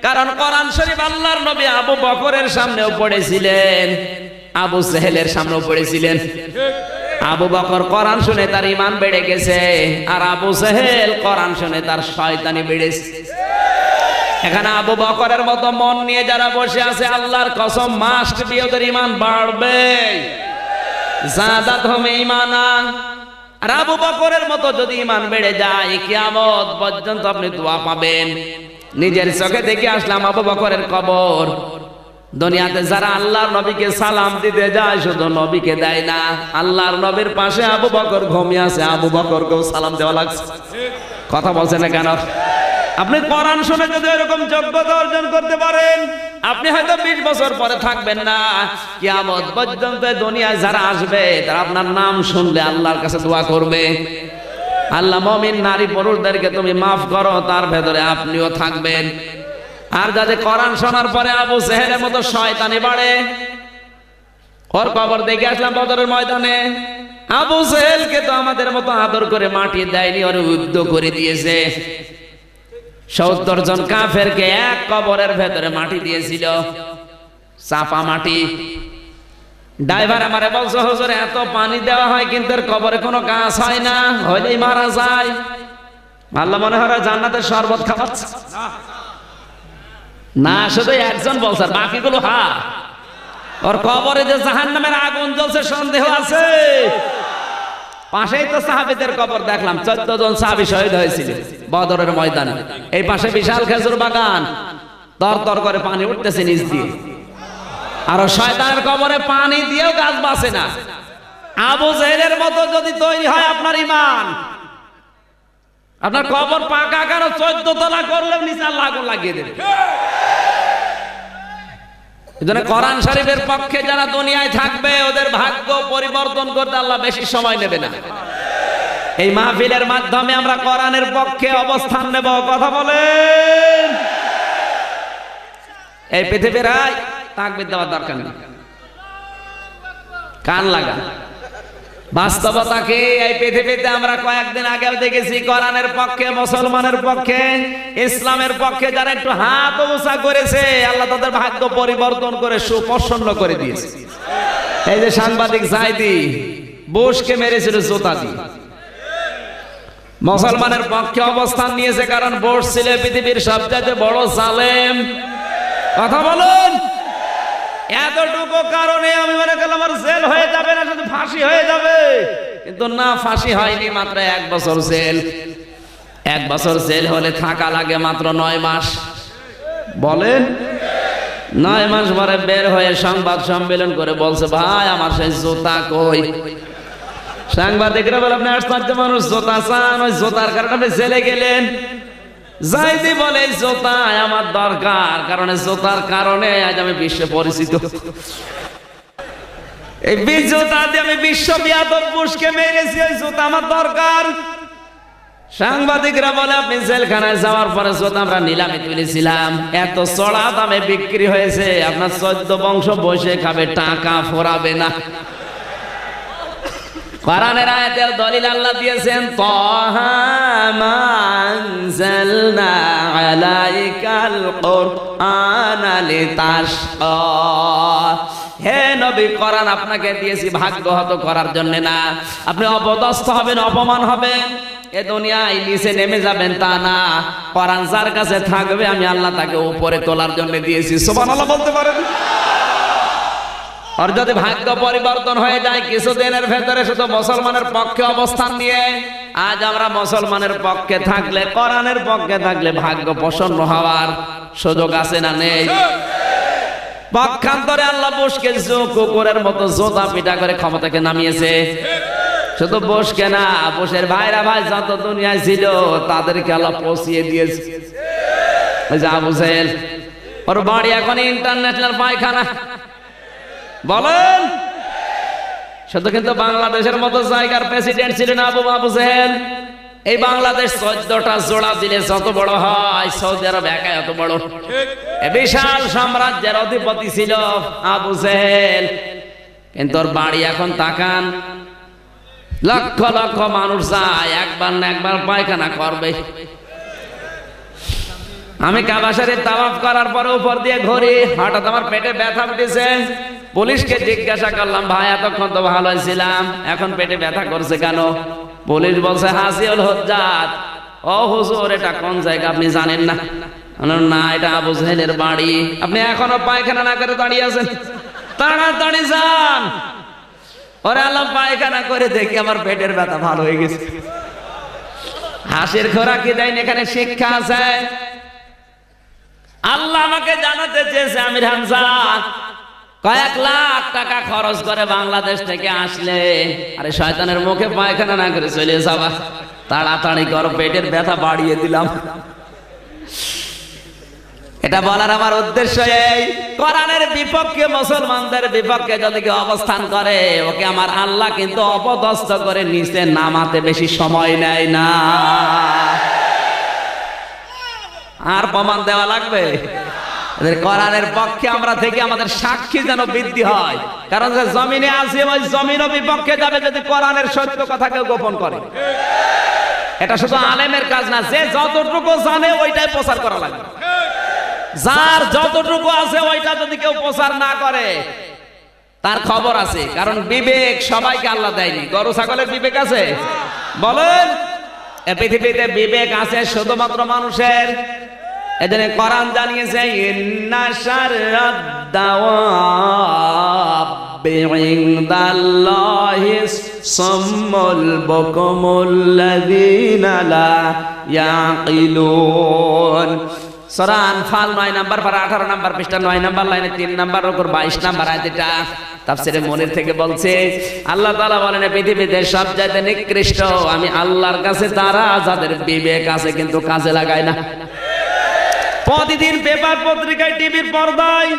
কারণ কোরআন শরীফ আল্লাহর নবী আবু বকরের সামনেও পড়েছিলেন, আবু জেহেলের সামনেও পড়েছিলেন। আবু বকর কোরআন শুনে তার ঈমান বেড়ে গেছে, আর আবু জেহেল কোরআন শুনে তার শয়তানি বেড়েছে। এখানে আবু বকরের মতো মন নিয়ে যারা বসে আছে, আল্লাহর কসম মাস্ট বি ওদের ঈমান বাড়বে। যাদাতহুম ঈমানা। আর আবু বকরের মতো যদি ঈমান বেড়ে যায়, কিয়ামত পর্যন্ত আপনি দোয়া পাবেন। নিজের চোখে দেখে আসলাম আবু বকরের কবর। দুনিয়াতে যারা আল্লাহর নবীকে সালাম দিতে যায়, শুধু নবীকে দেয় না, আল্লাহর নবীর পাশে আবু বকর ঘুমিয়ে আছে, আবু বকরকেও সালাম দেওয়া লাগছে। কথা বলছেন না কেন? আপনি কোরআন শুনে যদি এরকম যোগ্যতা অর্জন করতে পারেন, আপনি হয়তো 20 বছর পরে থাকবেন না, কিয়ামত পর্যন্ত দুনিয়ায় যারা আসবে তারা আপনার নাম শুনলে আল্লাহর কাছে দোয়া করবে, আল্লাহ মুমিন নারী পুরুষদেরকে তুমি মাফ করো, তার ভেতরে আপনিও থাকবেন। আর যাতে কোরআন শোনার পরে আবু জেহেলের মতো শয়তানি বাড়ে, ওর কবর দেখে আসলাম বদরের ময়দানে। আবু জেহেলকে তো আমাদের মতো আদর করে মাটি দেয়নি, ওর উদ্ধ করে দিয়েছে। 70 জন কাফেরকে এক কবরের ভেতরে মাটি দিয়েছিল, চাপা মাটি। ড্রাইভার আমারে বলছে, হুজুর এত পানি দেওয়া হয় কিন্তু এর কবরে কোনো কাজ হয় না, হইলেই মারা যায়। আল্লাহ মনে হয় জান্নাতের শরবত খাওয়াচ্ছে না। শুধু একজন বলছে, বাকিগুলো হা। ওর কবরে যে জাহান্নামের আগুন জ্বলছে সন্দেহ আছে। পাশেই তো সাহাবীদের কবর দেখলাম, 14 জন সাহাবী শহীদ হয়েছিল বদরের ময়দানে। এই পাশে বিশাল খেজুর বাগান, তরতর করে পানি উঠতেছে নিচ দিয়ে। আর শয়তানের কবরে পানি দিয়েও গাছ বাঁচে না। আবু জেহেলের মতো যদি তৈরি হয় আপনার ঈমান, আপনার কবর পাকা কেন 14 তলা করলেও নিচে আল্লাহ আগুন লাগিয়ে দেবে। এজন্য কোরআন শরীফের পক্ষে যারা দুনিয়ায় থাকবে, ওদের ভাগ্য পরিবর্তন করতে আল্লাহ বেশি সময় নেবে না। এই মাহফিলের মাধ্যমে আমরা কোরআনের পক্ষে অবস্থান নেব। কথা বলেন। এই পৃথিবীর তাকবীর দেওয়ার দরকার নেই, কান লাগা বাস্তবতাকে। এই পৃথিবীতে আমরা কয়েকদিন আগেও দেখেছি কোরআনের পক্ষে, মুসলমানের পক্ষে, ইসলামের পক্ষে যারা একটু হাত উঁচা করেছে, আল্লাহ তাদের ভাগ্য পরিবর্তন করে সুপ্রসন্ন করে দিয়েছে। এই যে সাংবাদিক জাইদি বুশকে মেরেছিল জুতা দিয়ে, মুসলমানের পক্ষে অবস্থান নিয়েছে, কারণ বুশ ছিল পৃথিবীর সবচেয়ে বড় জালেম। কথা বলুন। এতটুকু কারণে আমি মনে করলাম আমার জেল হয়ে যাবে না, শুধু ফাঁসি হয়ে যাবে। কিন্তু না, ফাঁসি হয়নি, মাত্র 1 বছর জেল। 1 বছর জেল হলে থাকা লাগে মাত্র 9 মাস। বলেন, 9 মাস পরে বের হয়ে সংবাদ সম্মেলন করে বলছে, ভাই আমার সেই জুতা কই? সাংবাদিকরা বলে, আপনি আশ্চর্য মানুষ, জুতা চান, ওই জুতার কারণে আপনি জেলে গেলেন। জাইদি বলে, জুতা আমার দরকার, কারণ জুতার কারণে আজ আমি বিশ্বে পরিচিত। এই জুতা দিয়ে আমি বিশ্ববিখ্যাত বুশকে মেরেছি, এই জুতা আমার দরকার। সাংবাদিকরা বলে, আপনি জেলখানায় যাওয়ার পরে জুতা আমরা নিলামে তুলেছিলাম, এত চড়া দামে বিক্রি হয়েছে, আপনার 14 বংশ বসে খাবে, টাকা ফোরাবে না। কোরআনের আয়াতের দলিল আল্লাহ দিয়েছেন, তাহা মা আনজালনা আলাইকাল কুরআনা লিতাশকা। হে নবী, কোরআন আপনাকে দিয়েছি ভাগ্যহত করার জন্য না, আপনি অপদস্থ হবেন, অপমান হবেন। এ দুনিয়ায় নিচে নেমে যাবেন তা না, কোরআন যার কাছে থাকবে আমি আল্লাহ তাকে উপরে তোলার জন্য দিয়েছি। সুবহানাল্লাহ বলতে পারেন? আর যদি ভাগ্য পরিবর্তন হয়ে যায় কিছুদিনের ভেতরে শুধু মুসলমানের পক্ষে অবস্থান নিয়ে, আজ আমরা মুসলমানের পক্ষে থাকলে, কোরআনের পক্ষে থাকলে ভাগ্য প্রসন্ন হওয়ার সুযোগ আছে না নেই? পক্ষান্তরে আল্লাহ বুশকে কুকুরের মতো জোতা পিটা করে ক্ষমতাকে নামিয়েছে। শুধু বুশকে না, বুশের ভাইরা ভাই যত দুনিয়ায় ছিল তাদেরকে আল্লাহ পৌঁছিয়ে দিয়েছে। ওই যে আবু জেহেল, ওর বাড়ি এখন ইন্টারন্যাশনাল পায়খানা। বলেন, শুধু কিন্তু বাংলাদেশের মতো জায়গার প্রেসিডেন্ট ছিলেন আবু জেহেল। এই বাংলাদেশ 14টা জোড়া দিলে যত বড় হয়, সৌদি আরব একা এত বড়। বিশাল সাম্রাজ্যের অধিপতি ছিল আবু জেহেল, কিন্তু ওর বাড়ি এখন তাকান, লক্ষ লক্ষ মানুষ যায়, একবার না একবার পায়খানা করবে। আমি কাবা শরীফ তাওয়াফ করার পরে উপর দিয়ে ঘুরি, হঠাৎ আমার পেটে ব্যথা উঠেছে। পুলিশকে জিজ্ঞাসা করলাম, ভাই এতক্ষণ তো ভালো ছিলাম, এখন পেটে ব্যথা করছে কেন? পুলিশ বলছে হাসিউল হুজ্জাত। ও হুজুর, এটা কোন জায়গা আপনি জানেন না? না, এটা আবু জেহেলের বাড়ি। আপনি এখনো পায়খানা না করে দাঁড়িয়ে আছেন? তাড়াতাড়ি যান। ওরে আল্লাহ, পায়খানা করে দেখি আমার পেটের ব্যথা ভালো হয়ে গেছে। হাসির খোরাক কি দেয়নি? এখানে শিক্ষা আছে। আল্লাহ আমাকে জানাতে চেয়েছে আমির হামজা কয়েক লাখ টাকা খরচ করে বাংলাদেশ থেকে আসলে, আরে শয়তানের মুখে পায়খানা না করে চলে যাবা, তাড়াতাড়ি করো, পেটের ব্যথা বাড়িয়ে দিলাম। এটা বলার আমার উদ্দেশ্য এই, কোরআনের বিপক্ষে, মুসলমানদের বিপক্ষে যদি কেউ অবস্থান করে, ওকে আমার আল্লাহ কিন্তু অপদস্থ করে নিচে নামাতে বেশি সময় নেয় না। আর প্রমাণ দেওয়া লাগবে? কোরআনের পক্ষে আমরা থেকে আমাদের সাক্ষী যেন বৃদ্ধি হয়, কারণ যে জমিনে আছে ওই জমিনও বিপক্ষে যাবে যদি কোরআনের সত্য কথা কেউ গোপন করে। এটা শুধু আলেমের কাজ না, যে যতটুকু জানে ওইটাই প্রচার করা লাগবে। যার যতটুকু আছে ওইটা যদি কেউ প্রচার না করে, তার খবর আছে। কারণ বিবেক সবাইকে আল্লাহ দেয়নি। গরু ছাগলের বিবেক আছে? বলেন, এ পৃথিবীতে বিবেক আছে শুধুমাত্র মানুষের। এজন্য কোরআন জানিয়েছে, ইন্না শাররাদ দাওয়াবি ইনদাল্লাহিস সাম্মুল বুকুমুল্লাযীনা লা ইয়াকিলুন। সূরা আনফাল 9 নাম্বার পারা 18 নাম্বার পৃষ্ঠা 9 নাম্বার লাইনে 3 নাম্বার রুকুর 22 নাম্বার আয়াত। এটা তাফসীরে মুনির থেকে বলছে, আল্লাহ তাআলা বলেন পৃথিবীতে সবচেয়ে নিকৃষ্ট আমি আল্লাহর কাছে তারা যাদের বিবেক আছে কিন্তু কাজে লাগায় না। প্রতিদিন পেপার পত্রিকায়, টিভির পর্দায়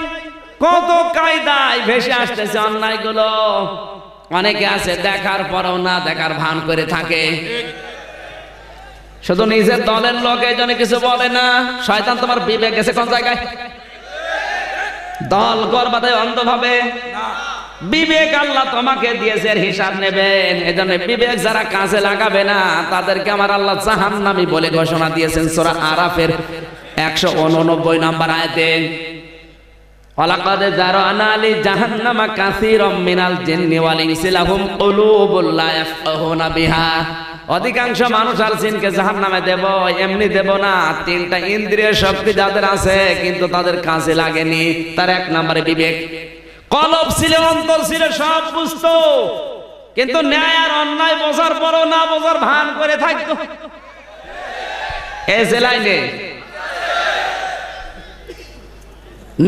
কত কায়দায় ভেসে আসতেছে অন্যায়গুলো। অনেকে আছে দেখার পরেও না দেখার ভান করে থাকে। শুধু নিজের দলের লোক এই জন্য কিছু বলে না। শয়তান তোমার বিবেক গেছে কোন জায়গায়? দল করবাদে অন্ধভাবে বিবেক আল্লাহ তোমাকে দিয়েছে, হিসাব নেবেন। এজন্য বিবেক যারা কাজে লাগাবে না তাদেরকে আমার আল্লাহ জাহান্নামী বলে ঘোষণা দিয়েছেন সূরা আরাফের 189 নাম্বার আয়াতে। ওয়ালাকাদ যারানা লি জাহান্নামা কাসীরাম মিনাল জিন্নি ওয়াল ইনসি লাহুম কুলুবুল লা ইয়াফকাহুনা বিহা। অধিকাংশ মানুষ আর জিনকে জাহান্নামে দেব, এমনি দেব না। 3টা ইন্দ্রিয় শক্তি যাদের আছে কিন্তু তাদের কাজে লাগেনি। তার 1 নম্বরে বিবেক। কলব ছিল, অন্তর ছিল, সব বুঝতো, কিন্তু ন্যায় আর অন্যায় বোঝার পরও না বোঝার ভান করে থাকতো। এই যে লাইনে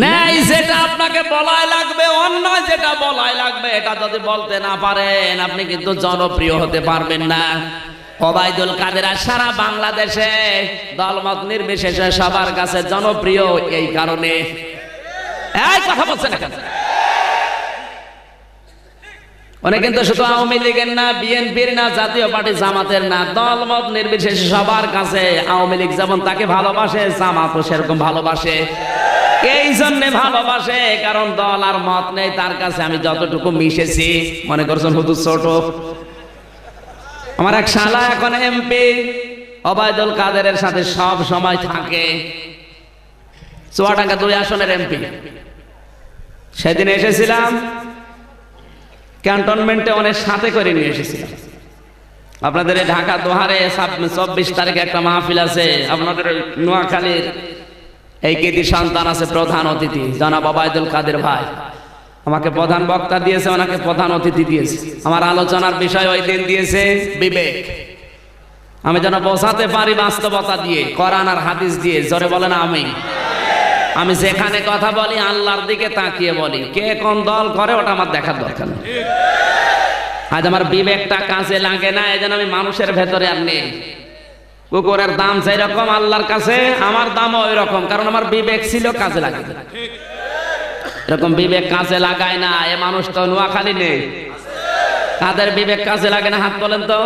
ন্যায় যেটা আপনাকে বলাই লাগবে, অন্যায় যেটা বলাই লাগবে, এটা যদি বলতে না পারেন আপনি কিন্তু জনপ্রিয় হতে পারবেন না। ওবায়দুল কাদের সারা বাংলাদেশে দলমত নির্বিশেষে সবার কাছে জনপ্রিয় এই কারণে। এই কথা বলছেন কেন? উনি কিন্তু শুধু আওয়ামী লীগের না, বিএনপির না, জাতীয় পার্টি জামাতের না, দলমত নির্বিশেষে সবার কাছে আওয়ামী লীগ যেমন তাকে ভালোবাসে, জামাতও সেরকম ভালোবাসে। এই জন্য ভালোবাসে কারণ দল আর মত নেই তার কাছে। আমি যতটুকু মিশেছি, মনে করছেন হুজুর ছোট। আমার এক শালা এখন এমপি, ওবায়দুল কাদেরের সাথে সব সময় থাকে। চুয়াডাঙ্গা 2 আসনের এমপি। সেদিন এসেছিলাম ক্যান্টনমেন্টে, অনেক সাথে করে নিয়ে এসেছিলাম। আপনাদের এই ঢাকা দোহারে 24 তারিখে একটা মাহফিল আছে। আপনাদের নোয়াখালীর এই কৃতি সন্তান আছে প্রধান অতিথি জনাব ওবায়দুল কাদের ভাই, আমাকে প্রধান বক্তা দিয়েছে, ওনাকে প্রধান অতিথি দিয়েছে। আমার আলোচনার বিষয় ওই দিন দিয়েছে বিবেক। আমি যেন বোঝাতে পারি বাস্তবতা দিয়ে, কোরআন আর হাদিস দিয়ে। জোরে বলেন আমিন। আমি যেখানে কথা বলি আল্লাহর দিকে তাকিয়ে বলি, কে কোন দল করে ওটা আমার দেখার দরকার নেই। আজ আমার বিবেকটা কাজে লাগে না, এই জন্য আমি মানুষের ভেতরে আর নেই। কুকুরের দাম সেই রকম আল্লাহর কাছে, আমার দামও ওই রকম, কারণ আমার বিবেক ছিল, কাজে লাগে। এরকম বিবেক কাজে লাগায় না এ মানুষ তো নোয়াখালী নেই। কাদের বিবেক কাজে লাগে না হাত তোলেন তো।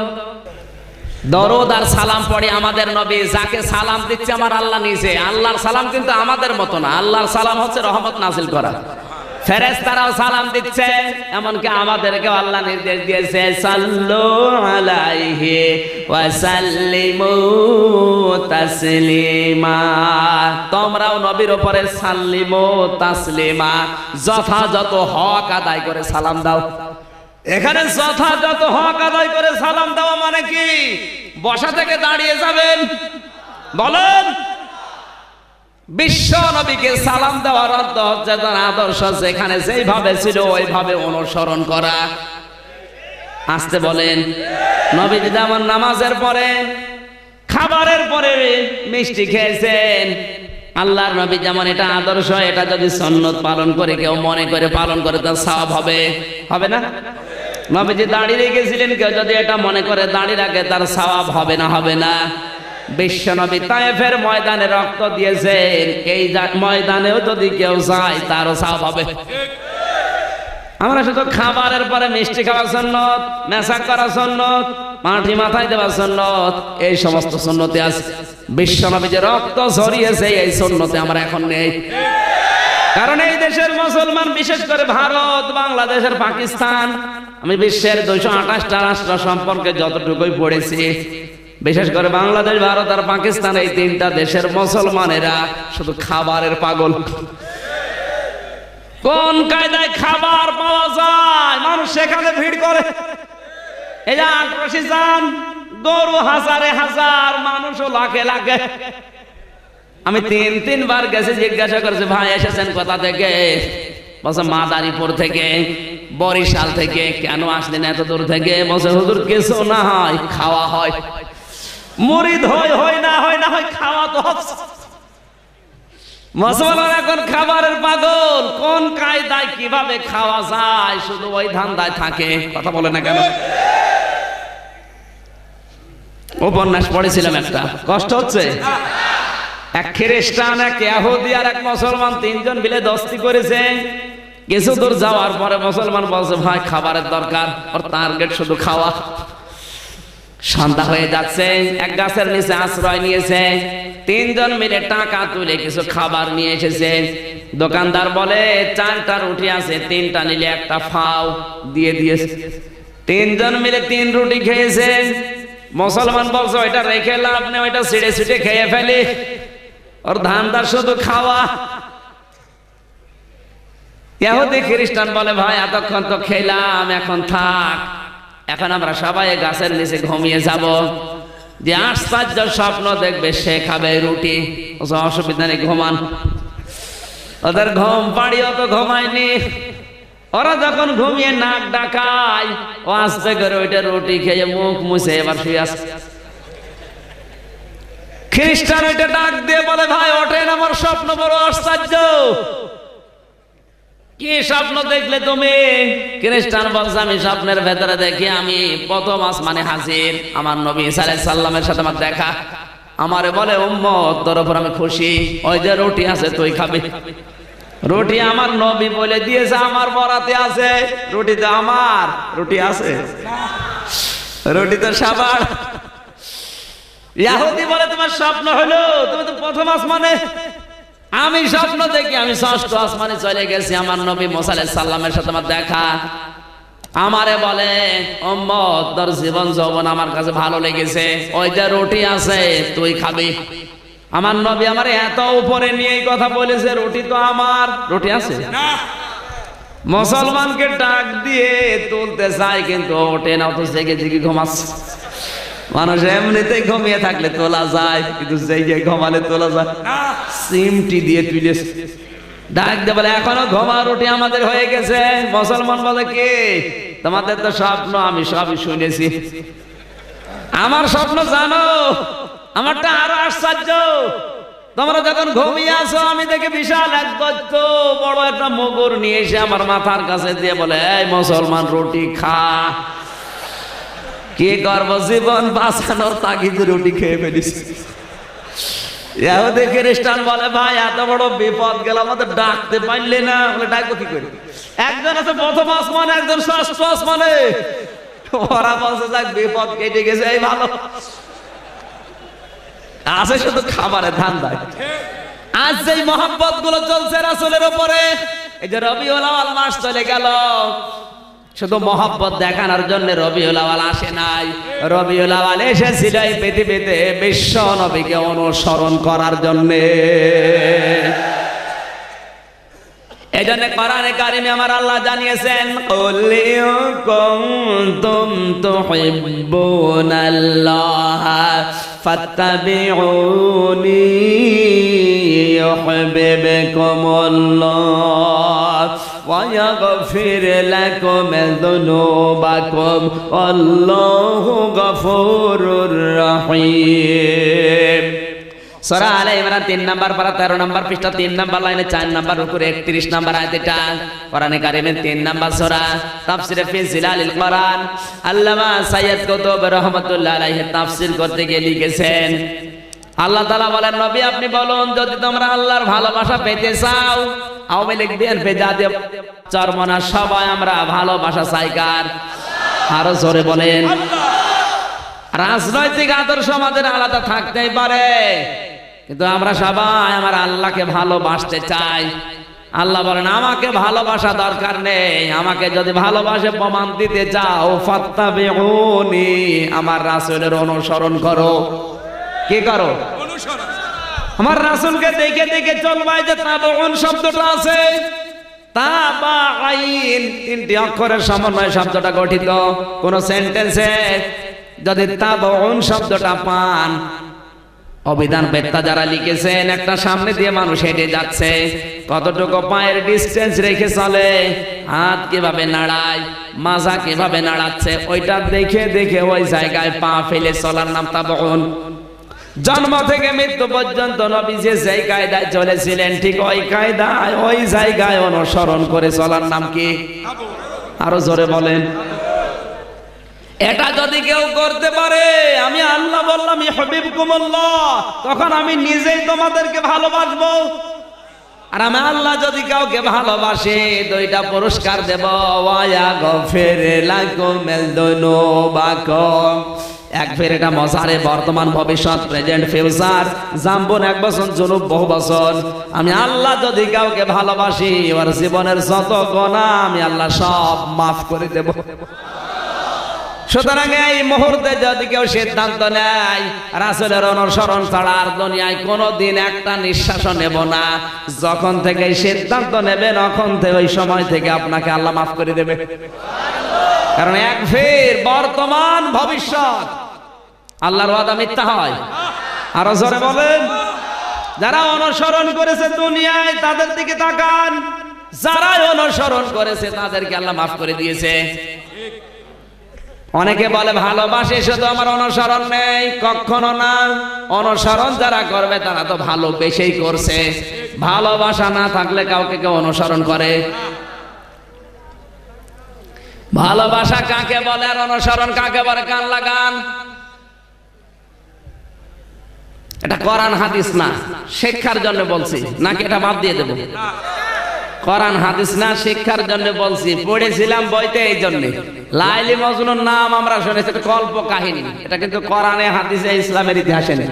দরুদ আর সালাম পড়ে আমাদের নবী, যাকে সালাম দিচ্ছে আমার আল্লাহ নিজে। আল্লাহর সালাম কিন্তু আমাদের মতো না, আল্লাহর সালাম হচ্ছে রহমত নাজিল করা। ফেরেশতারাও সালাম দিচ্ছে, এমনকি আমাদেরকে আল্লাহ নির্দেশ দিয়েছে সাল্লু আলাইহি ওয়া সাল্লিমু তাসলিমা। তোমরাও নবীর উপরে সাল্লিমু তাসলিমা, যথাযথ হক আদায় করে সালাম দাও। এখানে যথাযথ হক আদায় করে সালাম দেওয়া মানে কি? বসা থেকে দাঁড়িয়ে যাবেন বলেন? বিশ্ব নবীকে সালাম দেওয়ার অর্থ হচ্ছে তার আদর্শ যেখানে যেইভাবে ছিল ওইভাবে অনুসরণ করা। আসতে বলেন। নবীজি যেমন নামাজের পরে খাবারের পরে মিষ্টি খেয়েছেন, আল্লাহর নবী যেমন এটা আদর্শ, এটা যদি সুন্নত পালন করে কেউ মনে করে পালন করে তার সওয়াব হবে, হবে না? নবীজি দাঁড়িয়ে রেখেছিলেন, কেউ যদি এটা মনে করে দাঁড়িয়ে রাখে তার সওয়াব হবে না, হবে না? বিশ্ব নবী তায়েফের ময়দানে রক্ত দিয়েছেন, এই ময়দানেও যদি কেউ যায় তারও সওয়াব হবে। আমরা শুধু খাবারের পরে মিষ্টি খাওয়া সুন্নত, মেসাক করা সুন্নত, মাটি মাথায় দেওয়া সুন্নত, এই সমস্ত সুন্নতে আছে। বিশ্ব নবী যে রক্ত ঝরিয়েছে এই সুন্নতে আমরা এখন নেই। কারণ এই দেশের মুসলমান, বিশেষ করে ভারত, বাংলাদেশের, পাকিস্তান, আমি বিশ্বের 228টা রাষ্ট্র সম্পর্কে যতটুকুই পড়েছি, বিশেষ করে বাংলাদেশ, ভারত আর পাকিস্তান, এই তিনটা দেশের মুসলমানেরা শুধু খাবারের পাগল। কোন কায়দায় খাবার পাওয়া যায় মানুষ সেখানে ভিড় করে। এই যে আটরশি যান, গরু হাজারে হাজার, মানুষও লাখে লাখে। আমি তিনবার গেছে, জিজ্ঞাসা করেছে ভাই এসেছেন কোথা থেকে? বলছে মাদারীপুর থেকে, বরিশাল থেকে। কেন আসলেন এত দূর থেকে? বলছে হুজুর কিছু না হয়, খাওয়া হয়। মুরিদ হয় না হয়, খাওয়া তো হচ্ছে। মুসলমান এখন খাবারের পাগল, কোন কায়দায় কিভাবে খাওয়া যায় শুধু ওই ধান্দায় থাকে। কথা বলে না কেন? উপন্যাস পড়েছিলাম একটা, কষ্ট হচ্ছে। এক খ্রিস্টান, এক ইহুদি আর এক মুসলমান, তিনজন মিলে দস্তি করেছে। কিছু দূর যাওয়ার পরে মুসলমান বলছে ভাই খাবারের দরকার, ওর টার্গেট শুধু খাওয়া। সন্ধ্যা হয়ে যাচ্ছে, এক গাছের নিচে আশ্রয় নিয়েছে। তিনজন মিলে টাকা তুলে কিছু খাবার নিয়ে এসেছে। দোকানদার বলে 4টা রুটি আছে, 3টা নিলে একটা ফাও দিয়ে দিয়েছে। তিনজন মিলে 3 রুটি খেয়েছে। মুসলমান বলছে ওইটা রেখে লাভ নেই, ওইটা ছিঁড়ে ছিঁড়ে খেয়ে ফেলি, ওর ধান্দা শুধু খাওয়া। ইহুদি খ্রিস্টান বলে ভাই এতক্ষণ তো খেলাম, এখন থাক, এখন আমরা সবাই গাছের নিচে ঘুমিয়ে যাব। যে আশ্চর্য স্বপ্ন দেখবে সে খাবে রুটি। অসুবিধা নেই, ঘুমান। ওদের ঘুম পাড়িও তো ঘুমায়নি। ওরা যখন ঘুমিয়ে নাক ডাকায়, ও আস্তে করে ওইটা রুটি খেয়ে মুখ মুছে এবার শুয়ে আসে। খ্রিস্টান ওইটা ডাক দিয়ে বলে ভাই ওঠেন, আমার স্বপ্ন বড় আশ্চর্য। কি স্বপ্ন দেখলে তুমি? খ্রিস্টান বলছে আমি স্বপ্নের ভেতরে দেখি আমি প্রথম আসমানে হাজির, আমার নবী ঈসা আলাইহিস সালামের সাথে আমার দেখা। আমারে বলে উম্মত তোর উপর আমি খুশি, ওই যে রুটি আছে তুই খাবি। রুটি আমার নবী বলে দিয়েছে, আমার বরাতে আছে। রুটি তো আমার, রুটি আছে, রুটি তো সবার। ইহুদি বলে তোমার স্বপ্ন হলো, তুমি তো প্রথম আসমানে। আমি স্বপ্ন দেখি আমি 6ষ্ঠ আসমানে চলে গেছি, আমার নবী মুসা আলাইহিস সালামের সাথে আমার দেখা। আমারে বলে উম্মত তোর জীবন যৌবন আমার কাছে ভালো লেগেছে, ওই যে রুটি আছে তুই খাবি। আমার নবী আমার এত উপরে নিয়ে এই কথা বলেছে, রুটি তো আমার, রুটি আছে না। মুসলমানকে ডাক দিয়ে তুলতে চাই কিন্তু ওঠে না, তো জেগে জেগে ঘুমাচ্ছে। মানুষ এমনিতেই ঘুমিয়ে থাকলে তোলা যায়, কিন্তু যেই যে ঘুমালে তোলা যায় না, সিমটি দিয়ে তুলে ডাক দিয়ে বলে এখনো ঘুমা রুটি আমাদের হয়ে গেছে। মুসলমান বলে কি তোমাদের তো স্বপ্ন, আমি সবই শুনেছি। আমার স্বপ্ন জানো, আমারটা আরো আশ্চর্য। তোমরা যখন ঘুমিয়ে আসো আমি দেখি বিশাল এক দৈত্য বড় একটা মগর নিয়ে এসে আমার মাথার কাছে দিয়ে বলে এই মুসলমান রুটি খা। কি করবো, জীবন বাঁচানোর তাগিদে রুটি খেয়ে ফেলিস। ইহুদি খ্রিস্টান বলে ভাই এত বড় বিপদ গেল, আমাদের ডাকতে পারলে না। বলে ডাকবো কি করে? একজন আছে প্রথম আসমানে, একজন ষষ্ঠ আসমানে। ওরা বলছে যাক বিপদ কেটে গেছে, এই ভালো আছে শুধু খাবারের ধান্দায়। আজ যেই মহব্বত গুলো চলছে রাসূলের উপরে, এই যে রবিউল আউয়াল মাস চলে গেল, শুধু মহব্বত দেখানোর জন্য রবিউল আউয়াল আসে নাই। রবিউল আউয়াল এসেছিল এই পৃথিবীতে বিশ্ব নবীকে অনুসরণ করার জন্য। এই জন্য কোরআনে কারিমে আমার আল্লাহ জানিয়েছেন কুল ইন কুনতুম তুহিব্বুনাল্লাহ ফাত্তাবিউনি ইউহিব্বুকুমুল্লাহ ওয়া ইয়াগফির লাকুম যুনুবাকুম আল্লাহু গফুরুর রহিম। সূরা আলে ইমরান 3 নাম্বার পারা 13 নাম্বার পৃষ্ঠা 3 নাম্বার লাইনে 4 নাম্বার রুকুর 31 নাম্বার আয়াত। এটা কোরআনে কারিমের 3 নাম্বার সূরা। তাফসীরে ফি জিলালিল কোরআন আল্লামা সাইয়্যিদ কুতুব রাহমাতুল্লাহ আলাইহি তাফসীর করতে গিয়ে লিখেছেন, আল্লাহ তাআলা বলেন নবী আপনি বলুন যদি তোমরা আল্লাহর ভালোবাসা পেতে চাও, আওয়ামী লীগ বিএনপি জাতীয় চরমনা সবাই আমরা ভালোবাসা চাই কার? আরো জোরে বলেন। রাজনৈতিক আদর্শ আমাদের আলাদা থাকতেই পারে, কিন্তু আমরা সবাই আমার আল্লাহকে ভালোবাসতে চাই। আল্লাহ বলেন আমাকে ভালোবাসা দরকার নেই, আমাকে যদি ভালোবাসে প্রমাণ দিতে চাও ফাত্তাবিউনি, আমার রাসূলের অনুসরণ করো। কি করো? অনুসরণ। আমার রাসূলকে দেখে দেখে চলবাই। যে তাবাউন শব্দটা আছে, তাবাইন 3টি অক্ষরের সমন্বয়ে শব্দটা গঠিত। কোন সেন্টেন্সে যদি তাবাউন শব্দটা পান, অভিধান বেত্তা যারা লিখেছেন একটা সামনে দিয়ে মানুষ হেঁটে যাচ্ছে, কতটুকু পায়ের ডিস্টেন্স রেখে চলে, হাত কিভাবে নাড়ায়, মাজা কিভাবে নাড়াচ্ছে, ওইটা দেখে দেখে ওই জায়গায় পা ফেলে চলার নাম তাবাউন। জন্ম থেকে মৃত্যু পর্যন্ত নবী যে কায়দায় চলেছিলেন ঠিক ওই কায়দায় ওই জায়গায় অনুসরণ করে চলার নাম কি? আরো জোরে বলেন। এটা যদি কেউ করতে পারে, আমি আল্লাহ বললাম ইউহিব্বুকুমুল্লাহ, তখন আমি নিজেই তোমাদেরকে ভালোবাসবো। আর আমি আল্লাহ যদি কাউকে ভালোবাসে দুইটা পুরস্কার দেব, ওয়া ইয়াগফির লাকুম যুনুবাকুম। এক ফের এটা মজারে বর্তমান ভবিষ্যৎ প্রেজেন্ট ফিউচার, জাম্বন 1 বছর জুনুব বহু বছর। আমি আল্লাহ যদি কাউকে ভালোবাসি ওর জীবনের যত গুনাহ আমি আল্লাহ সব মাফ করে দেব। সুতরাং এই মুহূর্তে যদি কেউ সিদ্ধান্ত নেয় রাসূলের অনুসরণ ছাড়া আর দুনিয়ায় কোনোদিন একটা নিঃশ্বাসও নেব না, যখন থেকে এই সিদ্ধান্ত নেবেন তখন থেকে ওই সময় থেকে আপনাকে আল্লাহ মাফ করে দেবে। কারণ এক ফের বর্তমান ভবিষ্যৎ, আল্লাহর ওয়াদা মিথ্যা হয়। আরো জোরে বলেন। যারা অনুসরণ করেছে দুনিয়ায় তাদের দিকে তাকান, যারা অনুসরণ করেছে তাদেরকে আল্লাহ মাফ করে দিয়েছে। অনেকে বলে ভালোবাসে শুধু আমার অনুসরণ নেই, কখনো না। অনুসরণ যারা করবে তারা তো ভালোবেসেই করছে। ভালোবাসা না থাকলে কাউকে কেউ অনুসরণ করে? ভালোবাসা কাকে বলে আর অনুসরণ কাকে বলে? কান লাগান। এটা কোরআন হাদিস না, শিক্ষার জন্য বলছি, নাকি এটা বাদ দিয়ে দেব? কোরআন হাদিস না, শিক্ষার জন্য বলছি। পড়েছিলাম বইতে এই জন্য। লাইলি মজনুর নাম আমরা শুনেছি, কল্প কাহিনী। এটা কিন্তু কোরআনে হাদিসে ইসলামের ইতিহাসে নেই।